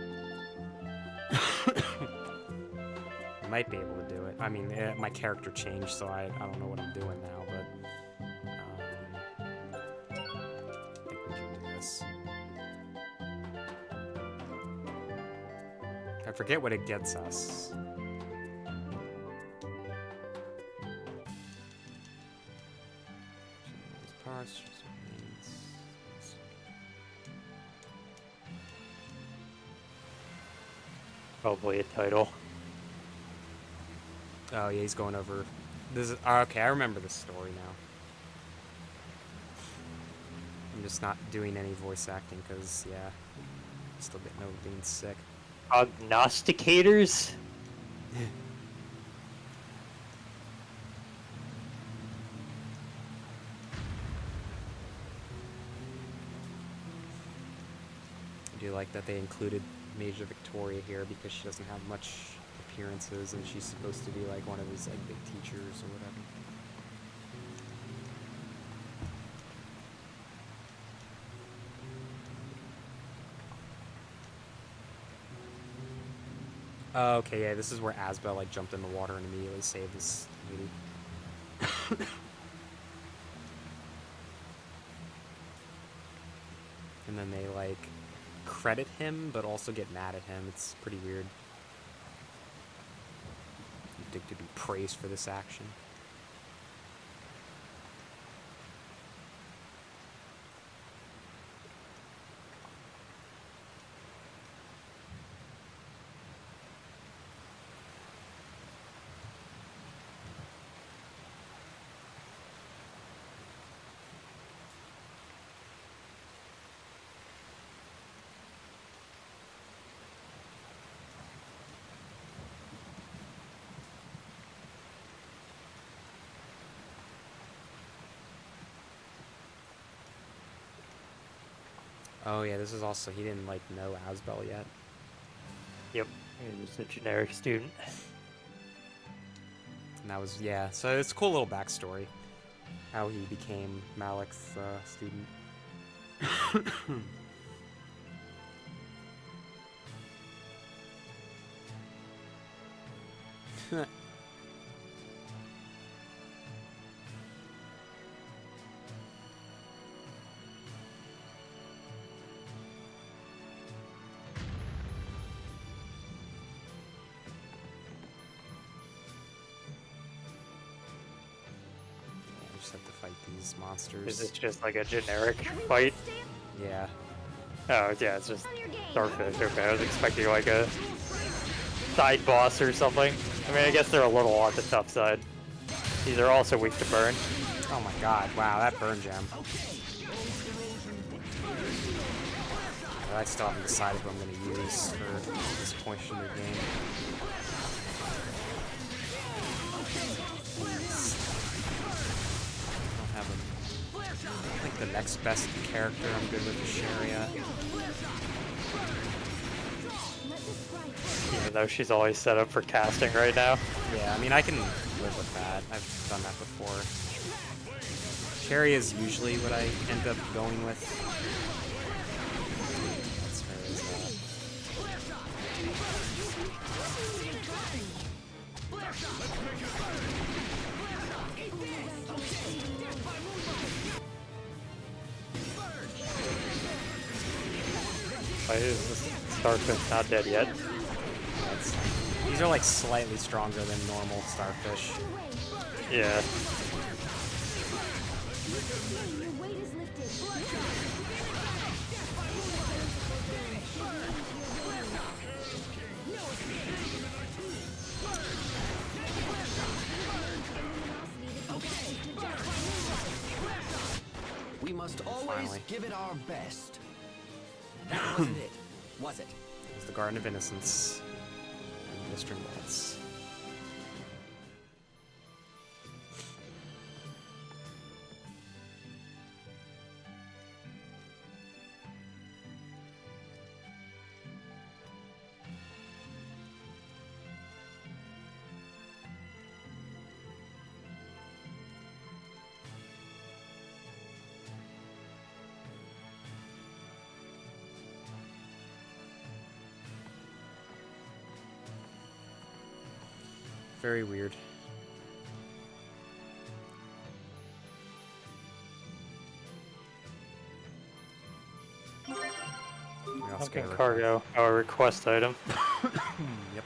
I might be able to do it. I mean, my character changed, so I don't know what I'm doing now, but... I think we can do this. I forget what it gets us. Parts, Probably a title. Oh yeah, he's going over. This is okay. I remember this story now. I'm just not doing any voice acting because yeah, I'm still getting over being sick. Prognosticators? I do like that they included Major Victoria here because she doesn't have much appearances and she's supposed to be like one of his like big teachers or whatever. Oh, okay, yeah, this is where Asbel like jumped in the water and immediately saved this lady. And then they like credit him but also get mad at him. It's pretty weird. You'd think to be praised for this action. Oh yeah, this is also, he didn't like know Asbel yet. Yep, he was a generic student. And that was, yeah, so it's a cool little backstory. How he became Malik's student. Have to fight these monsters. Is this just like a generic fight? Yeah. Oh, yeah, it's just Starfish. Okay, I was expecting like a side boss or something. I mean, I guess they're a little on the tough side. These are also weak to burn. Oh my god, wow, that burn gem. I still haven't decided what I'm going to use for this portion of the game. the next best character. I'm good with Sharia. Even though she's always set up for casting right now. Yeah, I mean, I can live with that. I've done that before. Sharia is usually what I end up going with. That's her as Why is this starfish not dead yet? These are like slightly stronger than normal starfish. Yeah. We must always Finally. give it our best. That wasn't it, was it? It's the Garden of Innocence. And Mr. Knights. Very weird. Okay, cargo. Our request item. Yep.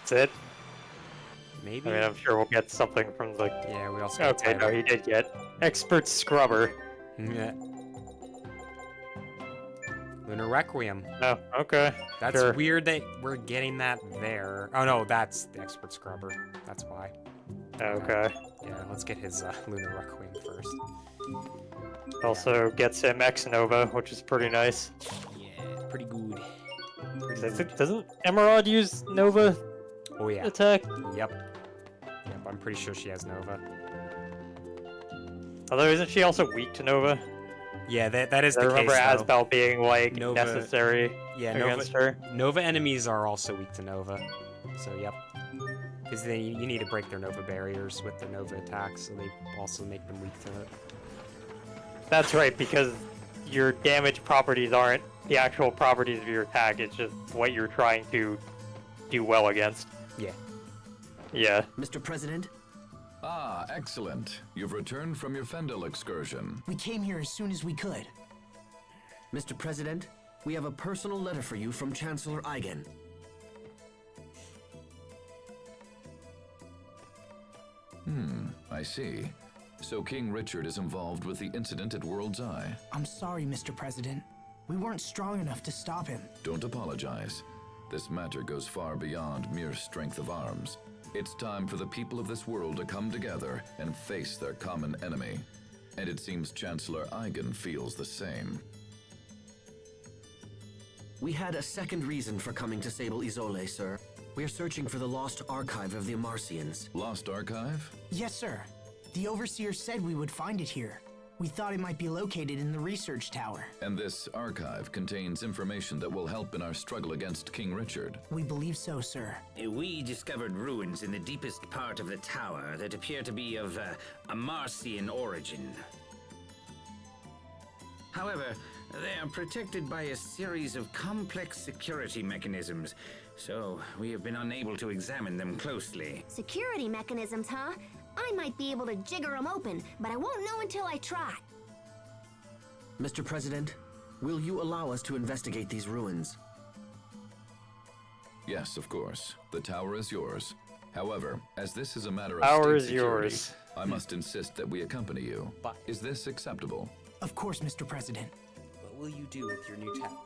That's it? Maybe. I mean, I'm sure we'll get something from the... Yeah, we also got Okay, no, he did get Expert Scrubber. Yeah. Lunar Requiem. Oh, okay. That's sure. weird that we're getting that there. Oh no, that's the Expert Scrubber. That's why. Okay. Yeah, let's get his Lunar Requiem first. Also gets him X Nova, which is pretty nice. Yeah, pretty good. Doesn't Emerald use Nova Oh yeah. attack? Yep. Yep, I'm pretty sure she has Nova. Although, isn't she also weak to Nova? Yeah, that is I the remember case, though. Asbel being, like, Nova, necessary against her. Nova enemies are also weak to Nova. So, yep. Because then you need to break their Nova barriers with their Nova attacks, so they also make them weak to it. That's right, because your damage properties aren't the actual properties of your attack, it's just what you're trying to do well against. Yeah. Yeah. Mr. President? Ah, excellent. You've returned from your Fendel excursion. We came here as soon as we could. Mr. President, we have a personal letter for you from Chancellor Eigen. I see. So King Richard is involved with the incident at World's Eye. I'm sorry, Mr. President. We weren't strong enough to stop him. Don't apologize. This matter goes far beyond mere strength of arms. It's time for the people of this world to come together and face their common enemy. And it seems Chancellor Eigen feels the same. We had a second reason for coming to Sable Isole, sir. We are searching for the lost archive of the Amarcians. Lost archive? Yes, sir. The Overseer said we would find it here. We thought it might be located in the research tower. And this archive contains information that will help in our struggle against King Richard. We believe so, sir. We discovered ruins in the deepest part of the tower that appear to be of Amarcian origin. However, they are protected by a series of complex security mechanisms, so we have been unable to examine them closely. Security mechanisms, huh? I might be able to jigger them open, but I won't know until I try. Mr. President, will you allow us to investigate these ruins? Yes, of course. The tower is yours. However, as this is a matter of Tower state is security, yours. I must insist that we accompany you. But is this acceptable? Of course, Mr. President. What will you do with your new tower?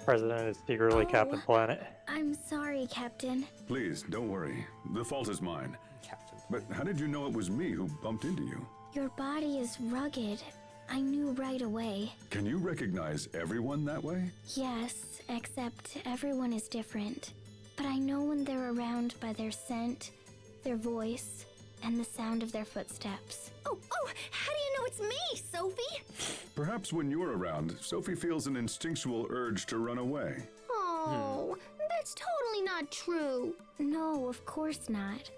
President is secretly Captain Planet. I'm sorry, Captain. Please, don't worry. The fault is mine. Captain. But how did you know it was me who bumped into you? Your body is rugged. I knew right away. Can you recognize everyone that way? Yes, except everyone is different. But I know when they're around by their scent, their voice and the sound of their footsteps. Oh, how do you know it's me, Sophie? Perhaps when you're around, Sophie feels an instinctual urge to run away. Oh, that's totally not true. No, of course not.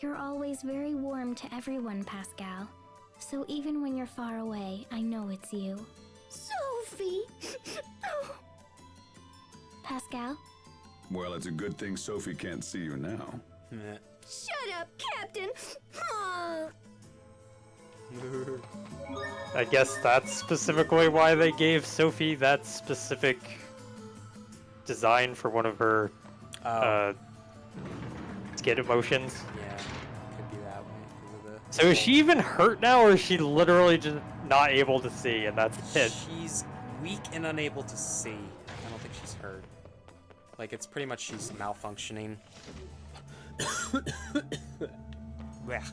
You're always very warm to everyone, Pascal. So even when you're far away, I know it's you. Sophie! Oh. Pascal? Well, it's a good thing Sophie can't see you now. Shut up, Captain! Oh. I guess that's specifically why they gave Sophie that specific design for one of her skid emotions. Yeah, could be that way. 'Cause of the... So is she even hurt now, or is she literally just not able to see, and that's it? She's weak and unable to see. I don't think she's hurt. Like, it's pretty much she's malfunctioning. Blech.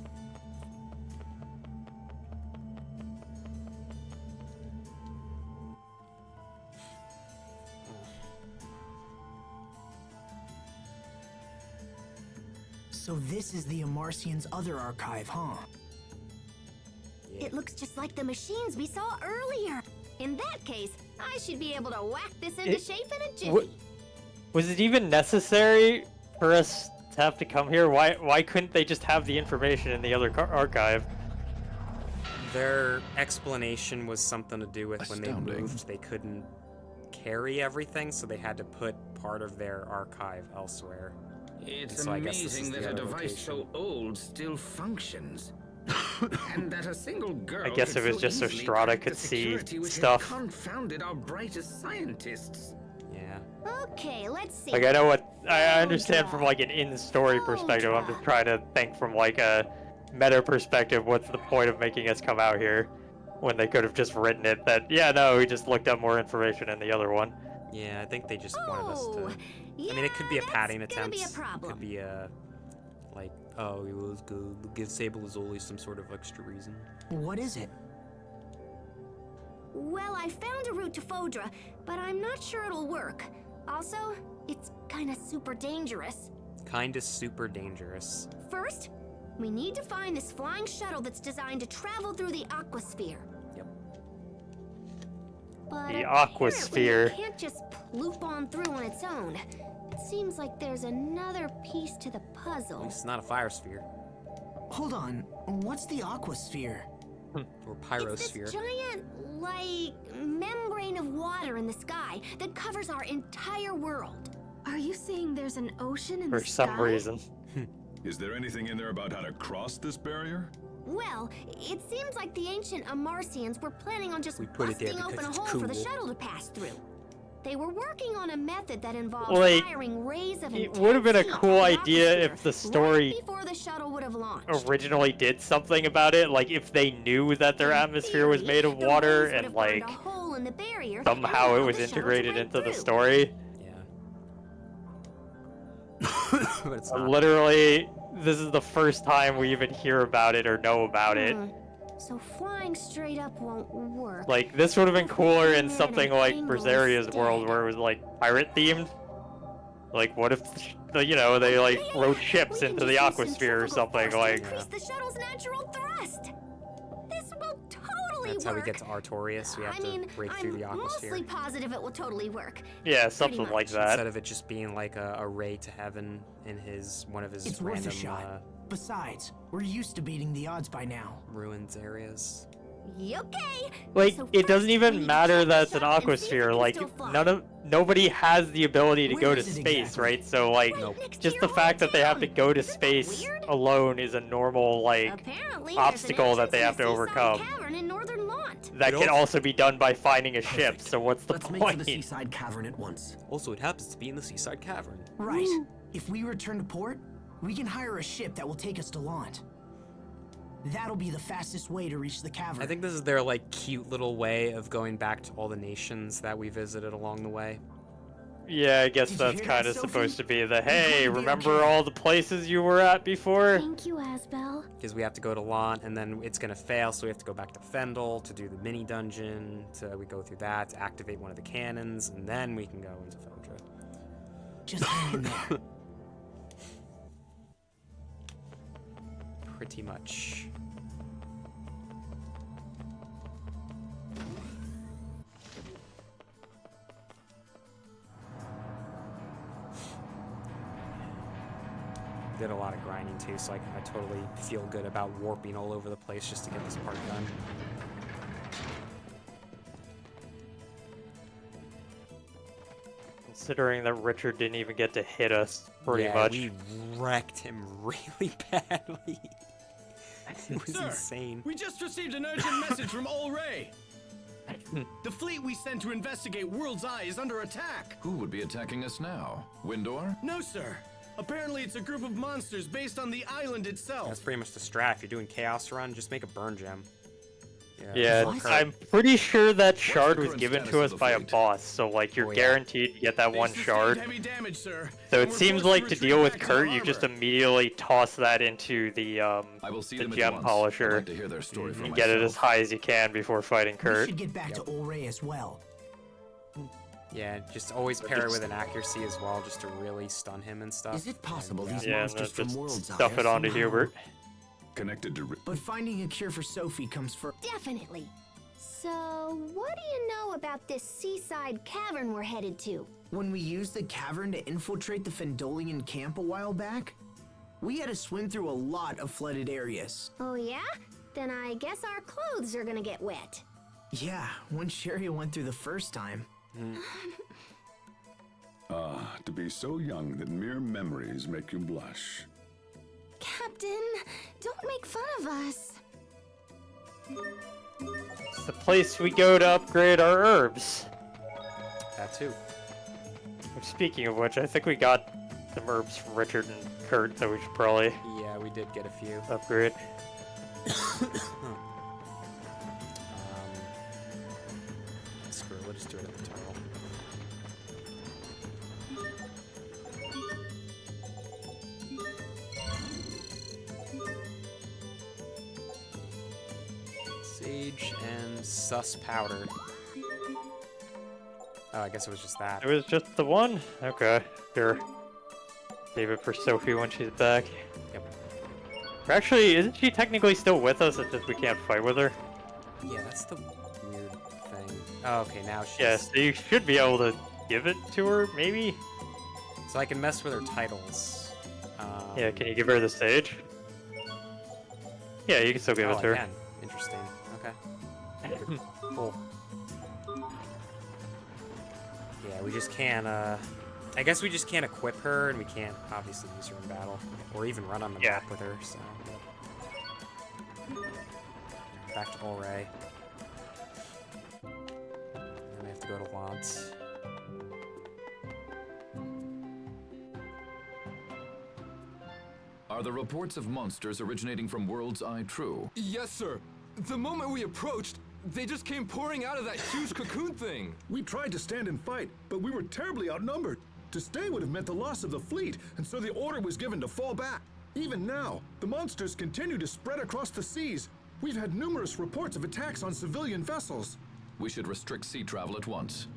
So this is the Amarcian's other archive, huh? It looks just like the machines we saw earlier. In that case, I should be able to whack this into shape in a jiffy. Was it even necessary for us to have to come here? Why couldn't they just have the information in the other archive? Their explanation was something to do with when they moved, they couldn't carry everything, so they had to put part of their archive elsewhere. It's So I guess this is amazing the that a other device location. so old still functions. And that a single girl I guess could it was just so easily Strata crack could the see security which had stuff. confounded our brightest scientists. Yeah. Okay, let's see. Like, I know what I understand from like an in-story perspective. I'm just trying to think from like a meta perspective. What's the point of making us come out here when they could have just written it that we just looked up more information in the other one. Yeah, I think they just wanted us to... I mean, it could be a padding attempt. be a problem. It could be a... Like, oh, it was good. Give Sable Azuli some sort of extra reason. What is it? Well, I found a route to Fodra, but I'm not sure it'll work. Also, it's kinda super dangerous. Kinda super dangerous. First, we need to find this flying shuttle that's designed to travel through the aquasphere. Yep. But The apparently aquasphere. it can't just ploop on through on its own. It seems like there's another piece to the puzzle. It's not a fire sphere. Hold on, what's the aquasphere? Or pyrosphere. It's this giant, like, membrane of water in the sky that covers our entire world. Are you saying there's an ocean in For the some sky? reason. Is there anything in there about how to cross this barrier? Well, it seems like the ancient Amarcians were planning on just We put it there busting because open a it's hole for the cool. shuttle to pass through. They were working on a method that involved Like, firing rays of it would have been a intense heat cool at the idea atmosphere if the story right before the shuttle would have launched. originally did something about it, like if they knew that their atmosphere was made of The water rays would and have burned like a hole in the barrier somehow and it allowed was the shuttle to integrated break into the through. story. But it's not. Literally, this is the first time we even hear about it or know about it. So flying straight up won't work. Like, this would have been cooler in Flying at something an like angle Berzeria's world where it was like pirate themed. Like, what if, they like wrote ships into the aquasphere or something, like. Increase the shuttle's natural thrust. This will totally That's work. how we get to Artorias. We have I mean, to break through the I'm mostly aquasphere. positive it will totally work. Yeah, something like that. Instead of it just being like a ray to heaven in one of his It's worth random a shot. Besides, we're used to beating the odds by now. ruins areas. Okay. Like, So it doesn't first, we even need to matter check that the it's an shuttle and see if it aquasphere. can Like, still fly. nobody has the ability to Where go to is it space, exactly? right? So, like, next to just your the fact that they have to hometown. go to Isn't that space weird? alone is a normal, like, Apparently, obstacle that they there's have an to entrance to the overcome. Seaside Cavern in Northern Lont. That can also be done by finding a ship, Perfect. so what's the Let's make for the point? seaside cavern at once. Also, it happens to be in the seaside cavern. Right. If we return to port, we can hire a ship that will take us to Lant. That'll be the fastest way to reach the cavern. I think this is their like cute little way of going back to all the nations that we visited along the way. Yeah, I guess Did you that's hear kind that, of Sophie? supposed to be the, We're hey, going to be remember okay. all the places you were at before? Thank you, Asbel. Because we have to go to Lont, and then it's gonna fail, so we have to go back to Fendel to do the mini dungeon. We go through that to activate one of the cannons, and then we can go into Fodra. Just hang in there. pretty much. Did a lot of grinding too, so I totally feel good about warping all over the place just to get this part done. Considering that Richard didn't even get to hit us, pretty much. We wrecked him really badly. It was Sir, insane. We just received an urgent message from Ol Ray. The fleet we sent to investigate World's Eye is under attack. Who would be attacking us now? Windor? No, sir. Apparently it's a group of monsters based on the island itself. That's pretty much the strat. If you're doing Chaos Run, just make a burn gem. Yeah, I'm pretty sure that shard was given to us by a boss, so like you're guaranteed to get that one shard. Heavy damage, sir. So it seems like to deal with Kurt, you just immediately toss that into the gem polisher and get it as high as you can before fighting We Kurt. should get back to Ol Ray as well. Yeah, just always pair it with an accuracy as well, just to really stun him and stuff. Is it possible these Yeah, and monsters then from just World's Eye stuff are it onto somehow Hubert. Connected to... But finding a cure for Sophie comes first. Definitely. So, what do you know about this seaside cavern we're headed to? When we used the cavern to infiltrate the Fendolian camp a while back, we had to swim through a lot of flooded areas. Oh yeah? Then I guess our clothes are gonna get wet. Yeah, when Sherry went through the first time. To be so young that mere memories make you blush. Captain, don't make fun of us. It's the place we go to upgrade our herbs. That too. Speaking of which, I think we got some herbs from Richard and Kurt that we should probably Yeah, we did get a few. upgrade. Screw it, we'll just do it at the turtle. Sage and sus powder. Oh, I guess it was just that. It was just the one? Okay, sure. Save it for Sophie when she's back. Yep. Or actually, isn't she technically still with us? It's just we can't fight with her. Yeah, that's the weird thing. Oh, okay, now she's... Yeah, so you should be able to give it to her, maybe? So I can mess with her titles. Yeah, can you give her the stage? Yeah, you can still give it to her. I can. Interesting. Okay. Cool. Yeah, we just can't, I guess we just can't equip her, and we can't obviously use her in battle. Or even run on the map with her, so... Back to Ol Ray. Then we have to go to Lance. Are the reports of monsters originating from World's Eye true? Yes, sir. The moment we approached, they just came pouring out of that huge cocoon thing. We tried to stand and fight, but we were terribly outnumbered. To stay would have meant the loss of the fleet, and so the order was given to fall back. Even now, the monsters continue to spread across the seas. We've had numerous reports of attacks on civilian vessels. We should restrict sea travel at once.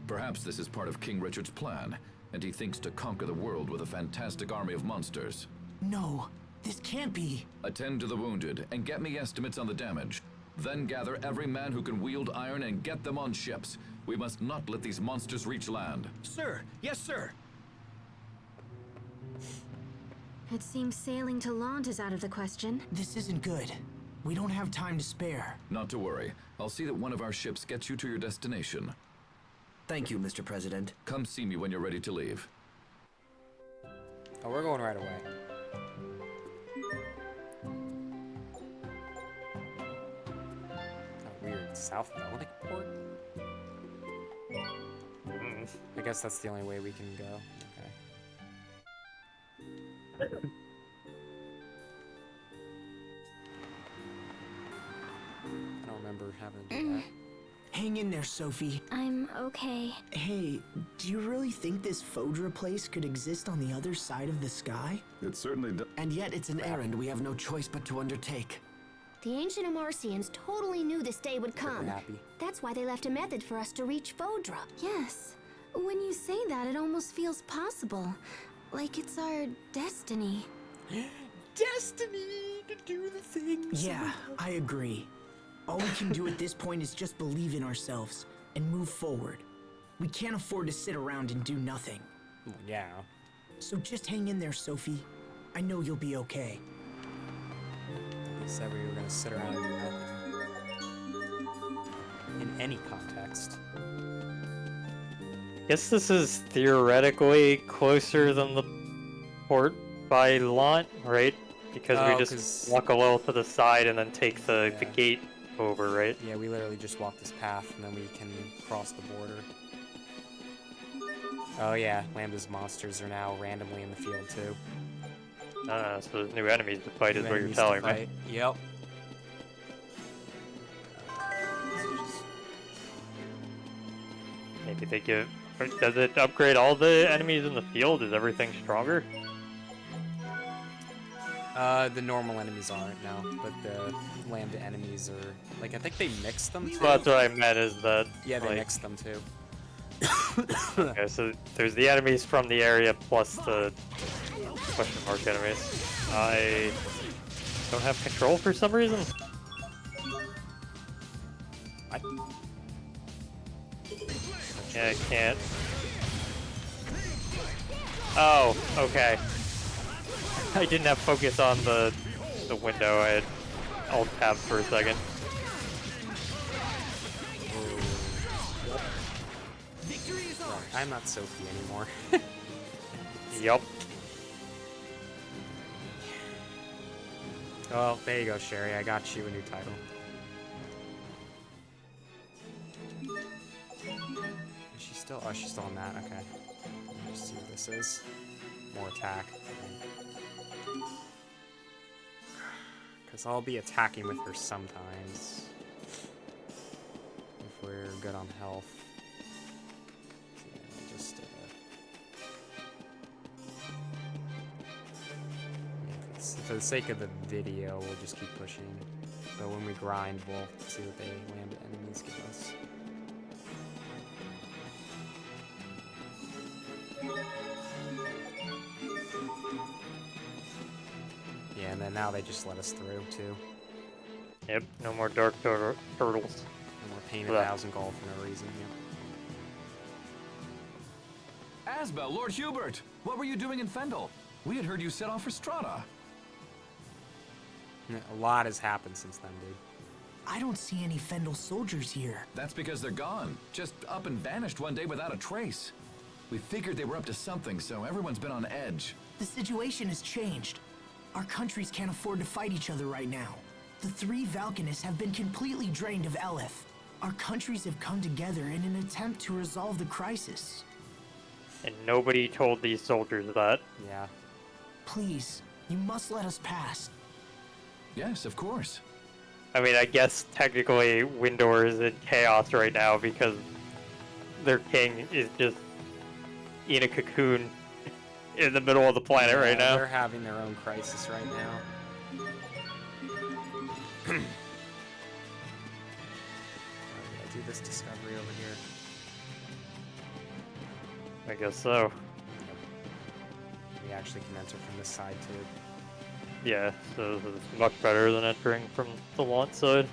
Perhaps this is part of King Richard's plan, and he thinks to conquer the world with a fantastic army of monsters. No, this can't be. Attend to the wounded, and get me estimates on the damage. Then gather every man who can wield iron and get them on ships. We must not let these monsters reach land. Sir, yes, sir. It seems sailing to Lont is out of the question. This isn't good. We don't have time to spare. Not to worry. I'll see that one of our ships gets you to your destination. Thank you, Mr. President. Come see me when you're ready to leave. Oh, we're going right away. Oh, weird. South Melnick Port? I guess that's the only way we can go. Okay. I don't remember having to do that. Hang in there, Sophie. I'm okay. Hey, do you really think this Fodra place could exist on the other side of the sky? It certainly does. And yet it's an errand we have no choice but to undertake. The ancient Amarcians totally knew this day would come. Happy. That's why they left a method for us to reach Fodra. Yes. When you say that, it almost feels possible. Like it's our destiny. destiny to do the things. Yeah, I agree. All we can do at this point is just believe in ourselves and move forward. We can't afford to sit around and do nothing. Well, yeah. So just hang in there, Sophie. I know you'll be okay. You said we were gonna sit around and do nothing. In any context. Guess this is theoretically closer than the port by lot, right? Because we just walk a little to the side and then take the gate over, right? Yeah, we literally just walk this path and then we can cross the border. Oh yeah, Lambda's monsters are now randomly in the field too. So there's new enemies to fight, is what you're telling me. Yep. Maybe they give... Does it upgrade all the enemies in the field? Is everything stronger? The normal enemies aren't, no. But the Lambda enemies are... Like, I think they mix them too. Well, that's what I meant, is that... Yeah, they like, mix them too. Okay, so there's the enemies from the area plus the question mark enemies. I don't have control for some reason. Yeah, I can't. Oh, okay. I didn't have focus on the window. I had alt tab for a second. I'm not Sophie anymore. Yup. Well, there you go, Sherry. I got you a new title. Is she still? Oh, she's still on that. Okay. Let's see what this is. More attack. Because I'll be attacking with her sometimes. If we're good on health. For the sake of the video, we'll just keep pushing. But when we grind, we'll see what they Lambda enemies give us. Yeah, and then now they just let us through, too. Yep, no more dark turtles. No more painted 1,000 gold for no reason, yep. Asbel, Lord Hubert! What were you doing in Fendel? We had heard you set off for Strata. A lot has happened since then, dude. I don't see any Fendel soldiers here. That's because they're gone. Just up and vanished one day without a trace. We figured they were up to something, so everyone's been on edge. The situation has changed. Our countries can't afford to fight each other right now. The three Valkanists have been completely drained of Elith. Our countries have come together in an attempt to resolve the crisis. And nobody told these soldiers that. Yeah. Please, you must let us pass. Yes, of course. I mean, I guess technically Windor is in chaos right now because their king is just in a cocoon in the middle of the planet right now. They're having their own crisis right now. Did I do this discovery over here? I guess so. We actually can enter from this side too. Yeah, so this is much better than entering from the launch side.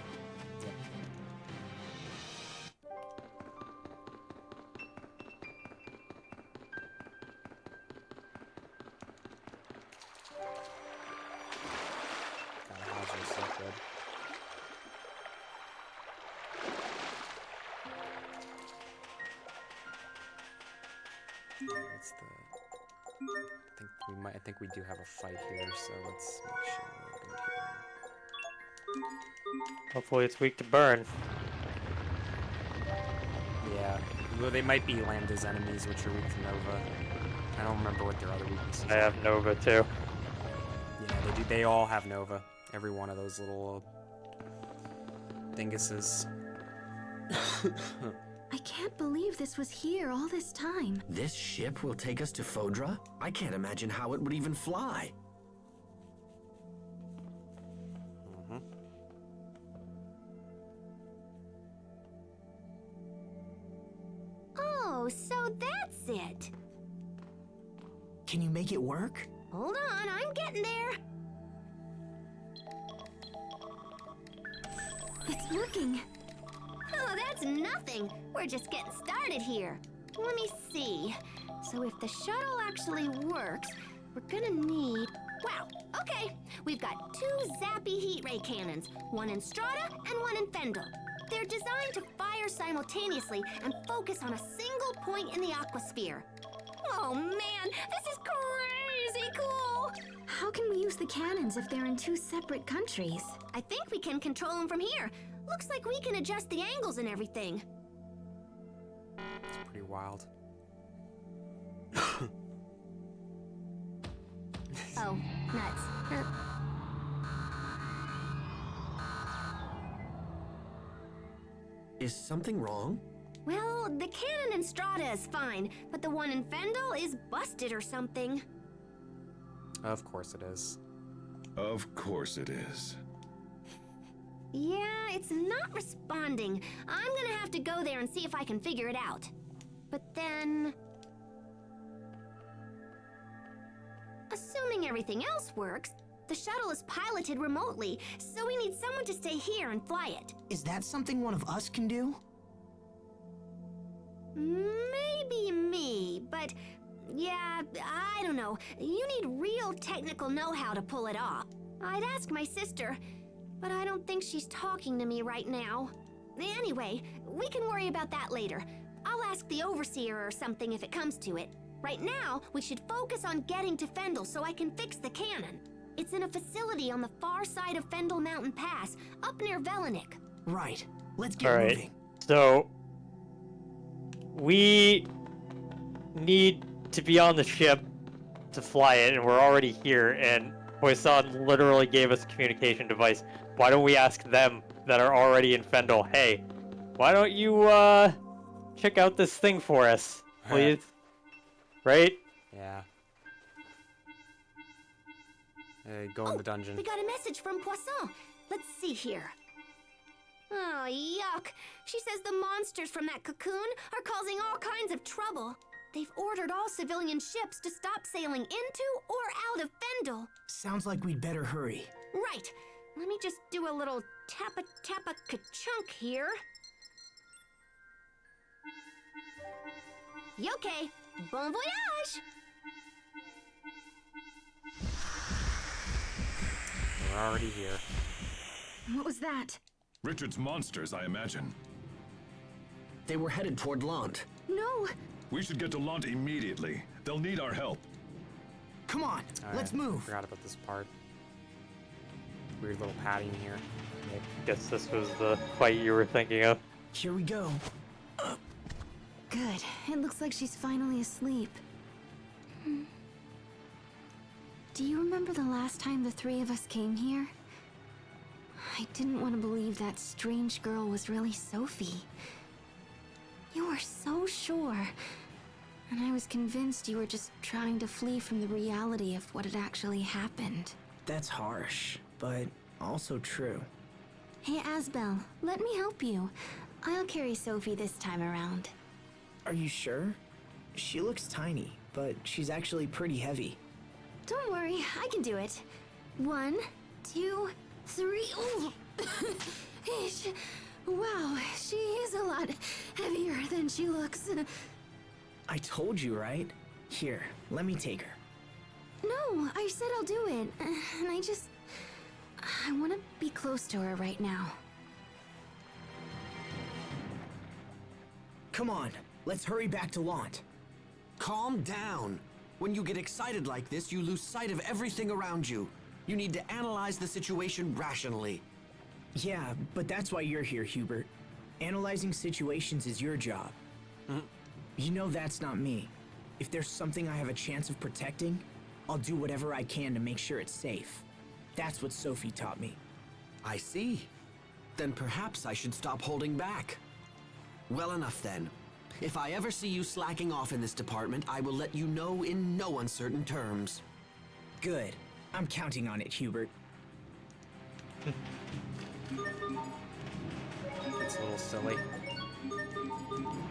I think we do have a fight here, so let's make sure we're good here. Hopefully it's weak to burn. Yeah, well, they might be Lambda's enemies, which are weak to Nova. I don't remember what their other weaknesses are. I have Nova too. Yeah, they do. They all have Nova. Every one of those little dinguses. I can't believe this was here all this time. This ship will take us to Fodra? I can't imagine how it would even fly. Oh, so that's it. Can you make it work? Hold on, I'm getting there. It's working. Oh, that's nothing. We're just getting started here. Let me see. So if the shuttle actually works, we're gonna need... Wow, okay. We've got 2 zappy heat ray cannons, one in Strata and one in Fendel. They're designed to fire simultaneously and focus on a single point in the aquasphere. Oh man, this is crazy cool! How can we use the cannons if they're in 2 separate countries? I think we can control them from here. Looks like we can adjust the angles and everything. It's pretty wild. Oh, nuts. Is something wrong? Well, the cannon in Strata is fine, but the one in Fendel is busted or something. Of course it is. Of course it is. Yeah, it's not responding. I'm gonna have to go there and see if I can figure it out. But then... Assuming everything else works, the shuttle is piloted remotely, so we need someone to stay here and fly it. Is that something one of us can do? Maybe me, but yeah, I don't know. You need real technical know-how to pull it off. I'd ask my sister, but I don't think she's talking to me right now. Anyway, we can worry about that later. I'll ask the overseer or something if it comes to it. Right now, we should focus on getting to Fendel so I can fix the cannon. It's in a facility on the far side of Fendel Mountain Pass, up near Velenik. Right. Let's get moving. So, we need to be on the ship to fly it, and we're already here, and Poisson literally gave us a communication device. Why don't we ask them that are already in Fendel, hey, why don't you, check out this thing for us, please? Right? Yeah. Go in the dungeon. We got a message from Poisson. Let's see here. Oh, yuck. She says the monsters from that cocoon are causing all kinds of trouble. They've ordered all civilian ships to stop sailing into or out of Fendel. Sounds like we'd better hurry. Right. Let me just do a little tappa-ka-chunk here. Okay. Bon voyage! We're already here. What was that? Richard's monsters, I imagine. They were headed toward Lant. No! We should get to Lant immediately. They'll need our help. Come on, let's move. Forgot about this part. Weird little padding here. I guess this was the fight you were thinking of. Here we go. Good. It looks like she's finally asleep. Do you remember the last time the 3 of us came here? I didn't want to believe that strange girl was really Sophie. You were so sure. And I was convinced you were just trying to flee from the reality of what had actually happened. That's harsh, but also true. Hey, Asbel, let me help you. I'll carry Sophie this time around. Are you sure? She looks tiny, but she's actually pretty heavy. Don't worry, I can do it. 1, 2, 3. Oh. Wow, she is a lot heavier than she looks. I told you, right? Here, let me take her. No, I said I'll do it. And I want to be close to her right now. Come on, let's hurry back to Lant. Calm down. When you get excited like this, you lose sight of everything around you. You need to analyze the situation rationally. Yeah, but that's why you're here, Hubert. Analyzing situations is your job. You know that's not me. If there's something I have a chance of protecting, I'll do whatever I can to make sure it's safe. That's what Sophie taught me. I see. Then perhaps I should stop holding back. Well enough then. If I ever see you slacking off in this department, I will let you know in no uncertain terms. Good. I'm counting on it, Hubert. It's a little silly.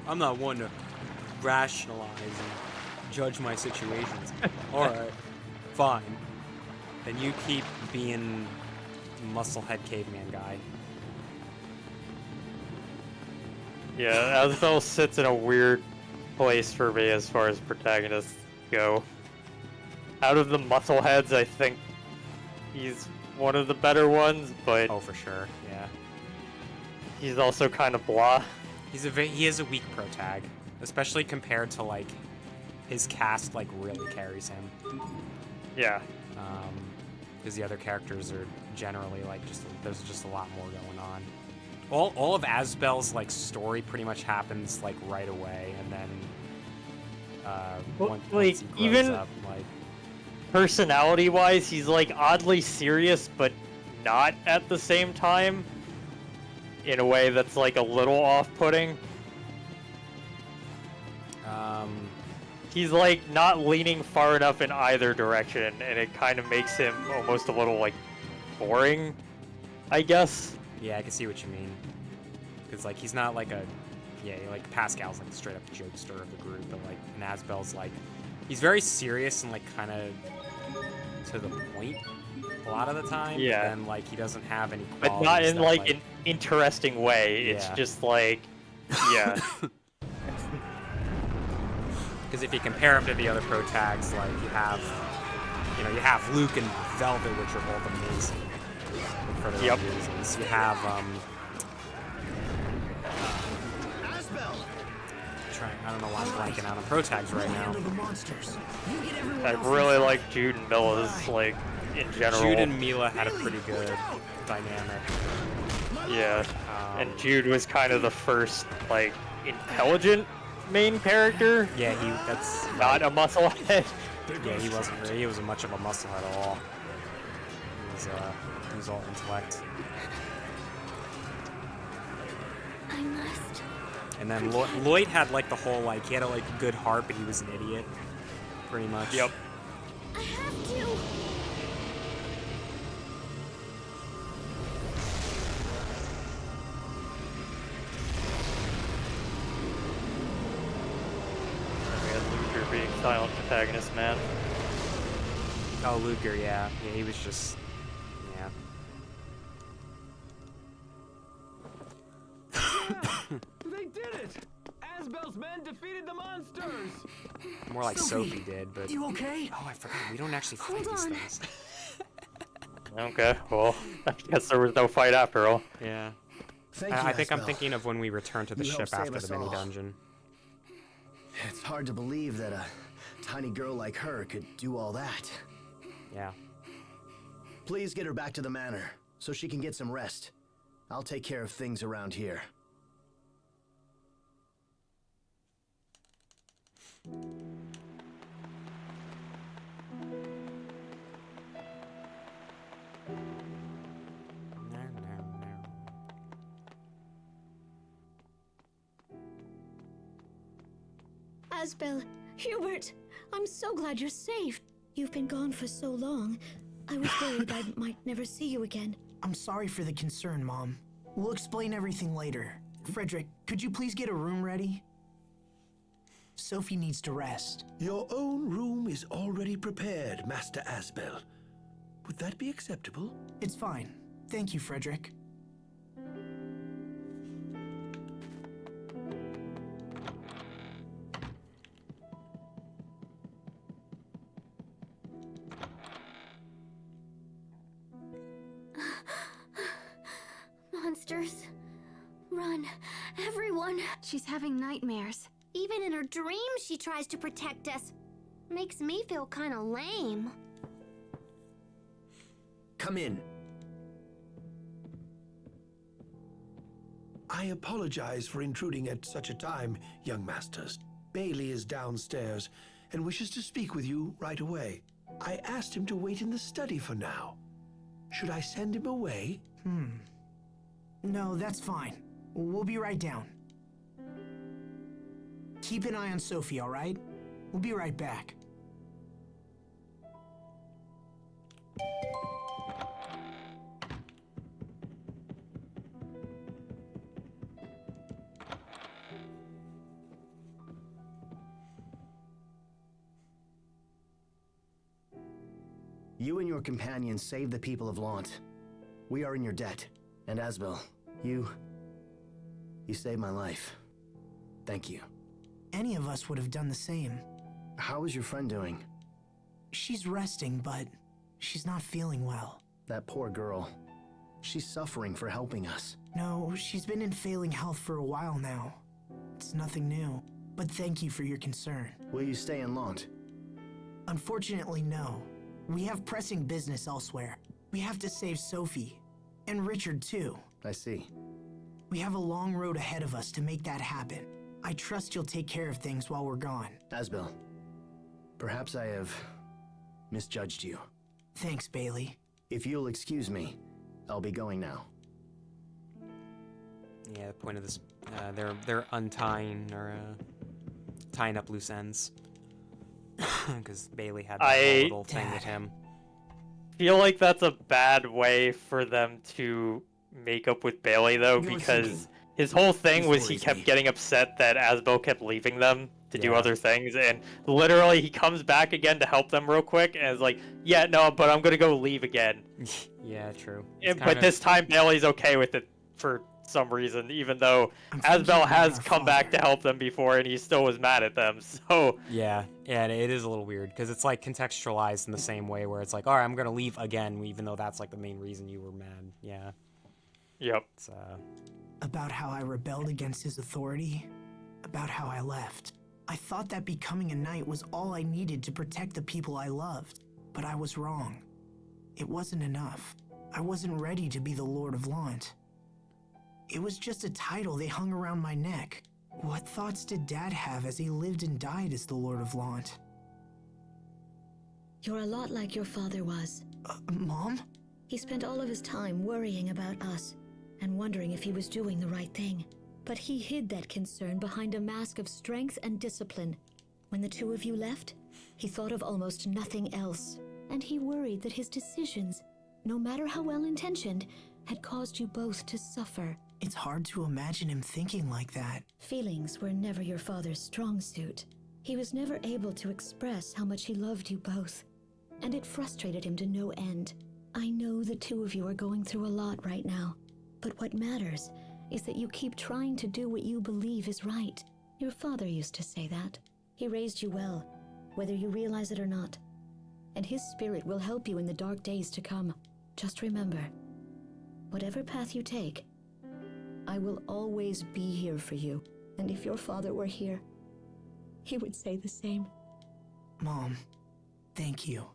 I'm not one to rationalize and judge my situations. Alright, fine. Then you keep being musclehead caveman guy. Yeah, Asbel sits in a weird place for me as far as protagonists go. Out of the muscleheads, I think he's one of the better ones, but Oh, for sure. Yeah. he's also kind of blah. He is a weak protag, especially compared to like his cast like really carries him. Yeah. Because the other characters are generally like there's just a lot more going on. All of Asbel's like story pretty much happens like right away, and then once he grows even up, like personality-wise, he's like oddly serious, but not at the same time. In a way that's like a little off-putting. He's like not leaning far enough in either direction, and it kind of makes him almost a little like boring, I guess. yeah, I can see what you mean. Because like he's not like like Pascal's like the straight up jokester of the group, but like Asbel's like he's very serious and like kind of to the point a lot of the time. Yeah. And like he doesn't have any But qualities not in that, like an interesting way. It's Yeah. just like, yeah. Because if you compare him to the other pro tags, like you have Luke and Velvet, which are both amazing for their own reasons. You have I don't know why I'm blanking out on pro tags right now. I really like Jude and Mila's like in general. Jude and Mila had a pretty good dynamic. Yeah, and Jude was kind of the first like intelligent main character. Yeah, that's not a musclehead. Yeah, he wasn't much of a musclehead at all. He was all intellect. I must. And then Lloyd had like the whole like he had a like good heart, but he was an idiot, pretty much. Yep. I have to. We had Luther being silent protagonist, man. Oh, Luger, yeah, he was just, yeah. They did it! Asbel's men defeated the monsters! More like Sophie did, but. You okay? Oh, I forgot. We don't actually fight these things. Okay, well, I guess there was no fight after all. Yeah. Thank you, I think I'm Asbel. thinking of when we return to the You ship helped save after us the mini all. dungeon. It's hard to believe that a tiny girl like her could do all that. Yeah. Please get her back to the manor so she can get some rest. I'll take care of things around here. Asbel, Hubert, I'm so glad you're safe. You've been gone for so long. I was worried I might never see you again. I'm sorry for the concern, Mom. We'll explain everything later. Frederick, could you please get a room ready? Sophie needs to rest. Your own room is already prepared, Master Asbel. Would that be acceptable? It's fine. Thank you, Frederick. Monsters. Run. Everyone. She's having nightmares. Even in her dreams, she tries to protect us. Makes me feel kind of lame. Come in. I apologize for intruding at such a time, young masters. Bailey is downstairs and wishes to speak with you right away. I asked him to wait in the study for now. Should I send him away? No, that's fine. We'll be right down. Keep an eye on Sophie, all right? We'll be right back. You and your companions saved the people of Lant. We are in your debt. And Asbel, you saved my life. Thank you. Any of us would have done the same. How is your friend doing? She's resting, but she's not feeling well. That poor girl. She's suffering for helping us. No, she's been in failing health for a while now. It's nothing new, but thank you for your concern. Will you stay in Lant? Unfortunately, no. We have pressing business elsewhere. We have to save Sophie. And Richard, too. I see. We have a long road ahead of us to make that happen. I trust you'll take care of things while we're gone. Asbel, perhaps I have misjudged you. Thanks, Bailey. If you'll excuse me, I'll be going now. Yeah, the point of this, they're untying or tying up loose ends. Because Bailey had that whole little thing with him. Feel like that's a bad way for them to make up with Bailey, though, because his whole thing was he kept getting upset that Asbel kept leaving them to do other things, and literally he comes back again to help them real quick, and is like, yeah, no, but I'm gonna go leave again. Yeah, true. But this time Bailey's okay with it for some reason, even though Asbel has come back to help them before, and he still was mad at them, so... Yeah, it is a little weird, because it's like contextualized in the same way, where it's like, alright, I'm gonna leave again, even though that's like the main reason you were mad. Yeah. Yep. It's, About how I rebelled against his authority, about how I left. I thought that becoming a knight was all I needed to protect the people I loved, but I was wrong. It wasn't enough. I wasn't ready to be the Lord of Lant. It was just a title they hung around my neck. What thoughts did Dad have as he lived and died as the Lord of Lant? You're a lot like your father was. Mom? He spent all of his time worrying about us and wondering if he was doing the right thing. But he hid that concern behind a mask of strength and discipline. When the two of you left, he thought of almost nothing else. And he worried that his decisions, no matter how well-intentioned, had caused you both to suffer. It's hard to imagine him thinking like that. Feelings were never your father's strong suit. He was never able to express how much he loved you both, and it frustrated him to no end. I know the two of you are going through a lot right now, but what matters is that you keep trying to do what you believe is right. Your father used to say that. He raised you well, whether you realize it or not, and his spirit will help you in the dark days to come. Just remember, whatever path you take, I will always be here for you, and if your father were here, he would say the same. Mom, thank you.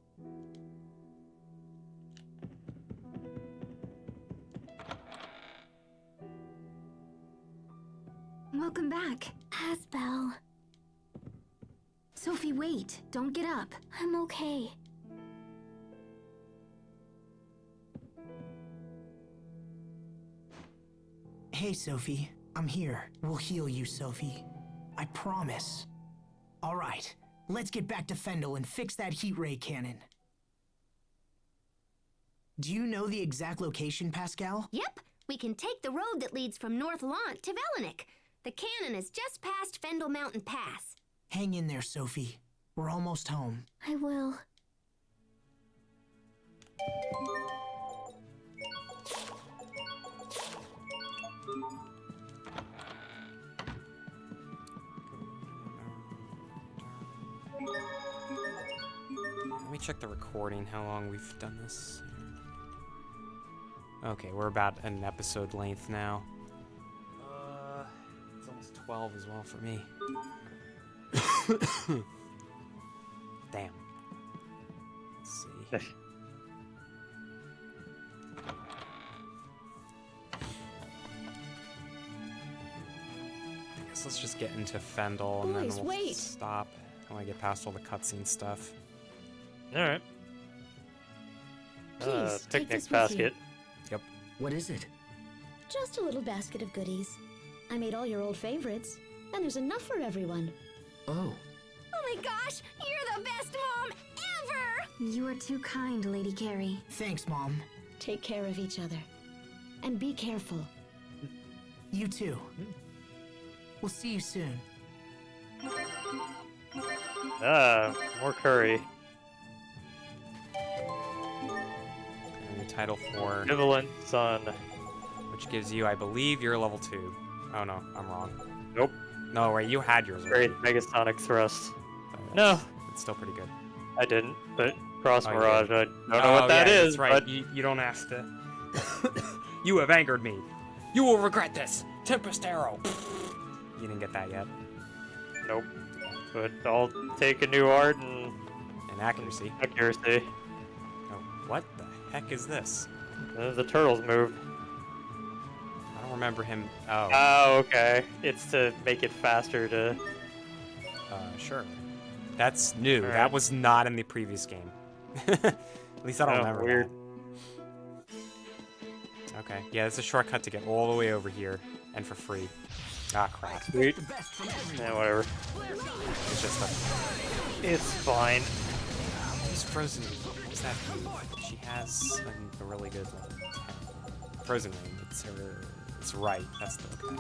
Welcome back. Asbel. Sophie, wait. Don't get up. I'm okay. Hey, Sophie. I'm here. We'll heal you, Sophie. I promise. All right. Let's get back to Fendel and fix that heat ray cannon. Do you know the exact location, Pascal? Yep. We can take the road that leads from North Lant to Velenik. The cannon is just past Fendel Mountain Pass. Hang in there, Sophie. We're almost home. I will. Let me check the recording, how long we've done this. Okay, we're about an episode length now. It's almost 12 as well for me. Damn. Let's see. I guess let's just get into Fendel and then we'll stop. I want to get past all the cutscene stuff. Alright. Please, take this Picnic with you. basket. Yep. What is it? Just a little basket of goodies. I made all your old favorites, and there's enough for everyone. Oh. Oh my gosh, you're the best mom ever! You are too kind, Lady Carrie. Thanks, Mom. Take care of each other. And be careful. You too. We'll see you soon. More curry. And title 4. Equivalent Son. Which gives you, I believe, you're level 2. Oh no, I'm wrong. Nope. No, wait, you had yours Great already. Megasonic Thrust. But No, it's still pretty good. I didn't. But Cross Oh, you Mirage, did. I don't know what that yeah, is. That's right. But You don't ask to. You have angered me. You will regret this. Tempest Arrow. You didn't get that yet. nope. But I'll take a new art and accuracy. Accuracy. Oh, what the heck is this? The turtles moved. I don't remember him. Oh. Oh, okay. It's to make it faster to. Sure. That's new. All That right. was not in the previous game. At least I don't remember weird. that. Okay. Yeah, it's a shortcut to get all the way over here and for free. Ah, crap. Sweet. Yeah, whatever. It's just a. It's fine. Who's Frozen? What's that? She has a really good Frozen Rain. It's her. It's right. That's the okay.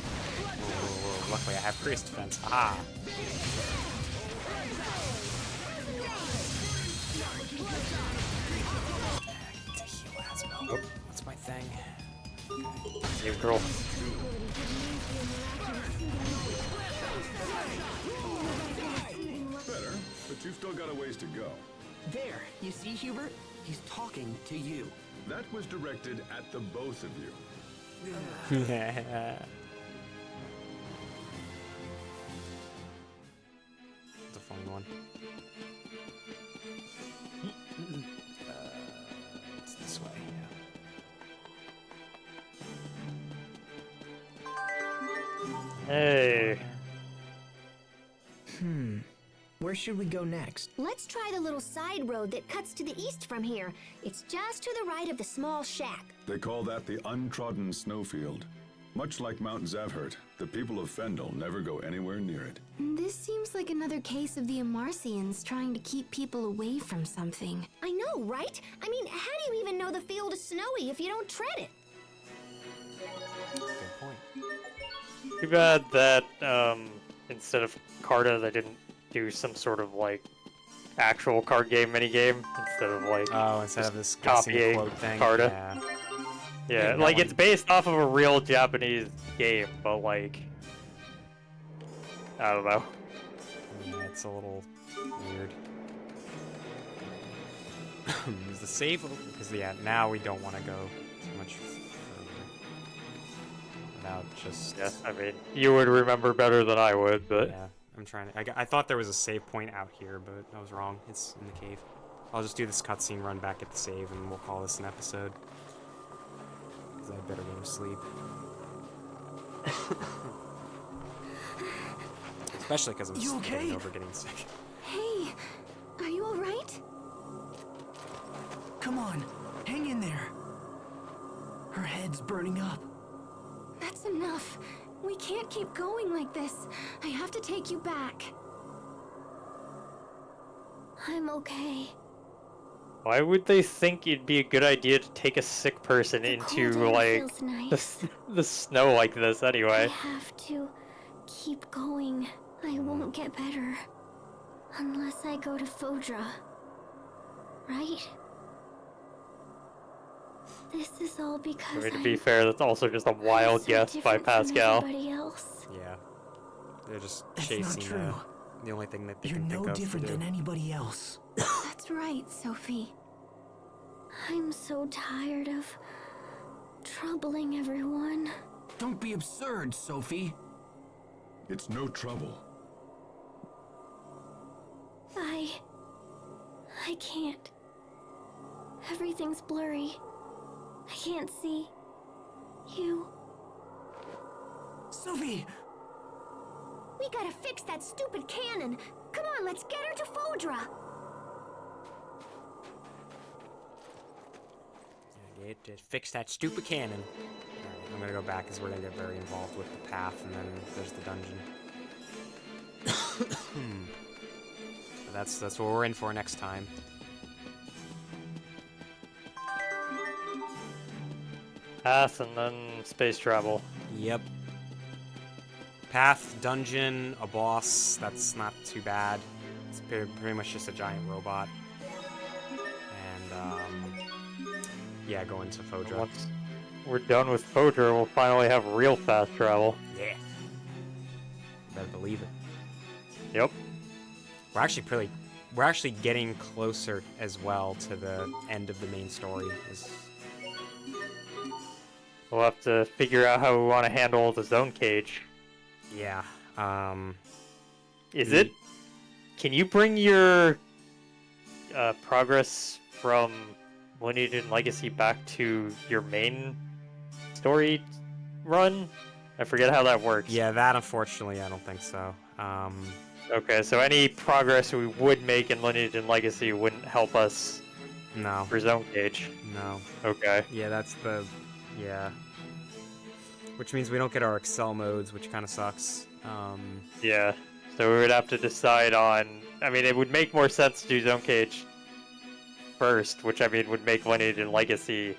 Whoa, luckily I have Priest Defense. Ah. Nope. That's my thing. You girl. Better, but you've still got a ways to go. There, you see, Hubert? He's talking to you. That was directed at the both of you. It's a funny one. It's this way, Hey. Where should we go next? Let's try the little side road that cuts to the east from here. It's just to the right of the small shack. They call that the untrodden snowfield. Much like Mount Zavhert, the people of Fendel never go anywhere near it. This seems like another case of the Amarcians trying to keep people away from something. I know, right? I mean, how do you even know the field is snowy if you don't tread it? Good point. Too bad that instead of Carta, they didn't do some sort of like actual card game minigame instead of like instead of this copying quote thing. Carta. Yeah. Yeah, like it's based off of a real Japanese game, but like I don't know. Yeah, it's a little weird. Is the save? Because yeah, now we don't want to go too much further without just. Yeah, I mean, you would remember better than I would, but yeah, I'm trying to. I thought there was a save point out here, but I was wrong. It's in the cave. I'll just do this cutscene run back at the save, and we'll call this an episode. Because I better go to sleep. Especially because I'm You getting okay? over getting sick. Hey, are you alright? Come on, hang in there. Her head's burning up. That's enough. We can't keep going like this. I have to take you back. I'm okay. why would they think it'd be a good idea to take a sick person The into cold air like feels nice. the snow like this I anyway? have to keep going. I won't get better unless I go to Fodra. Right? This is all I because mean, to be fair, that's also just a wild so guess by different from Pascal. everybody else. Yeah. They're just That's not chasing true. the only thing that they You're can think no of to different do. than anybody else. That's right, Sophie. I'm so tired of troubling everyone. Don't be absurd, Sophie. It's no trouble. I can't. Everything's blurry. I can't see you. Sophie! We gotta fix that stupid cannon. Come on, let's get her to Fodra. To fix that stupid cannon. Alright, I'm gonna go back because we're gonna get very involved with the path, and then there's the dungeon. That's what we're in for next time. Path and then space travel. Yep. Path, dungeon, a boss. That's not too bad. It's pretty much just a giant robot. And, yeah, go into Fodra. Once we're done with Fodra, we'll finally have real fast travel. Yeah. Better believe it. Yep. We're actually getting closer as well to the end of the main story. We'll have to figure out how we want to handle the zone cage. Yeah. Is it? Can you bring your progress from Lineage and Legacy back to your main story run? I forget how that works. Yeah, that unfortunately I don't think so. Okay, so any progress we would make in Lineage and Legacy wouldn't help us. No. For zone cage. No. Okay. Yeah, that's the. Yeah. Which means we don't get our Excel modes, which kind of sucks. Yeah. So we would have to decide on. I mean, it would make more sense to do zone cage first, which I mean would make Lineage and Legacy.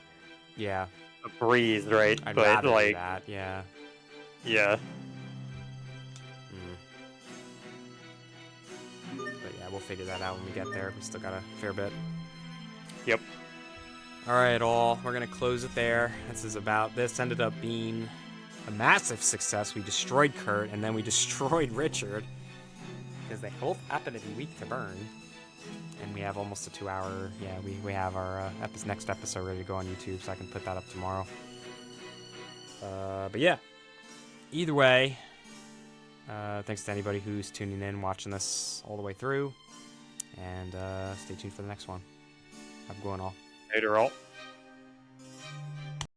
Yeah. A breeze, right? I'd but rather like do that. Yeah. Yeah. But yeah, we'll figure that out when we get there. We still got a fair bit. Yep. Alright, all. We're going to close it there. This ended up being a massive success. We destroyed Kurt, and then we destroyed Richard. Because they both happen to be weak to burn. And we have almost a 2-hour... Yeah, we have our next episode ready to go on YouTube, so I can put that up tomorrow. But yeah. Either way, thanks to anybody who's tuning in, watching this all the way through. And stay tuned for the next one. Have a good one, all. Later, all.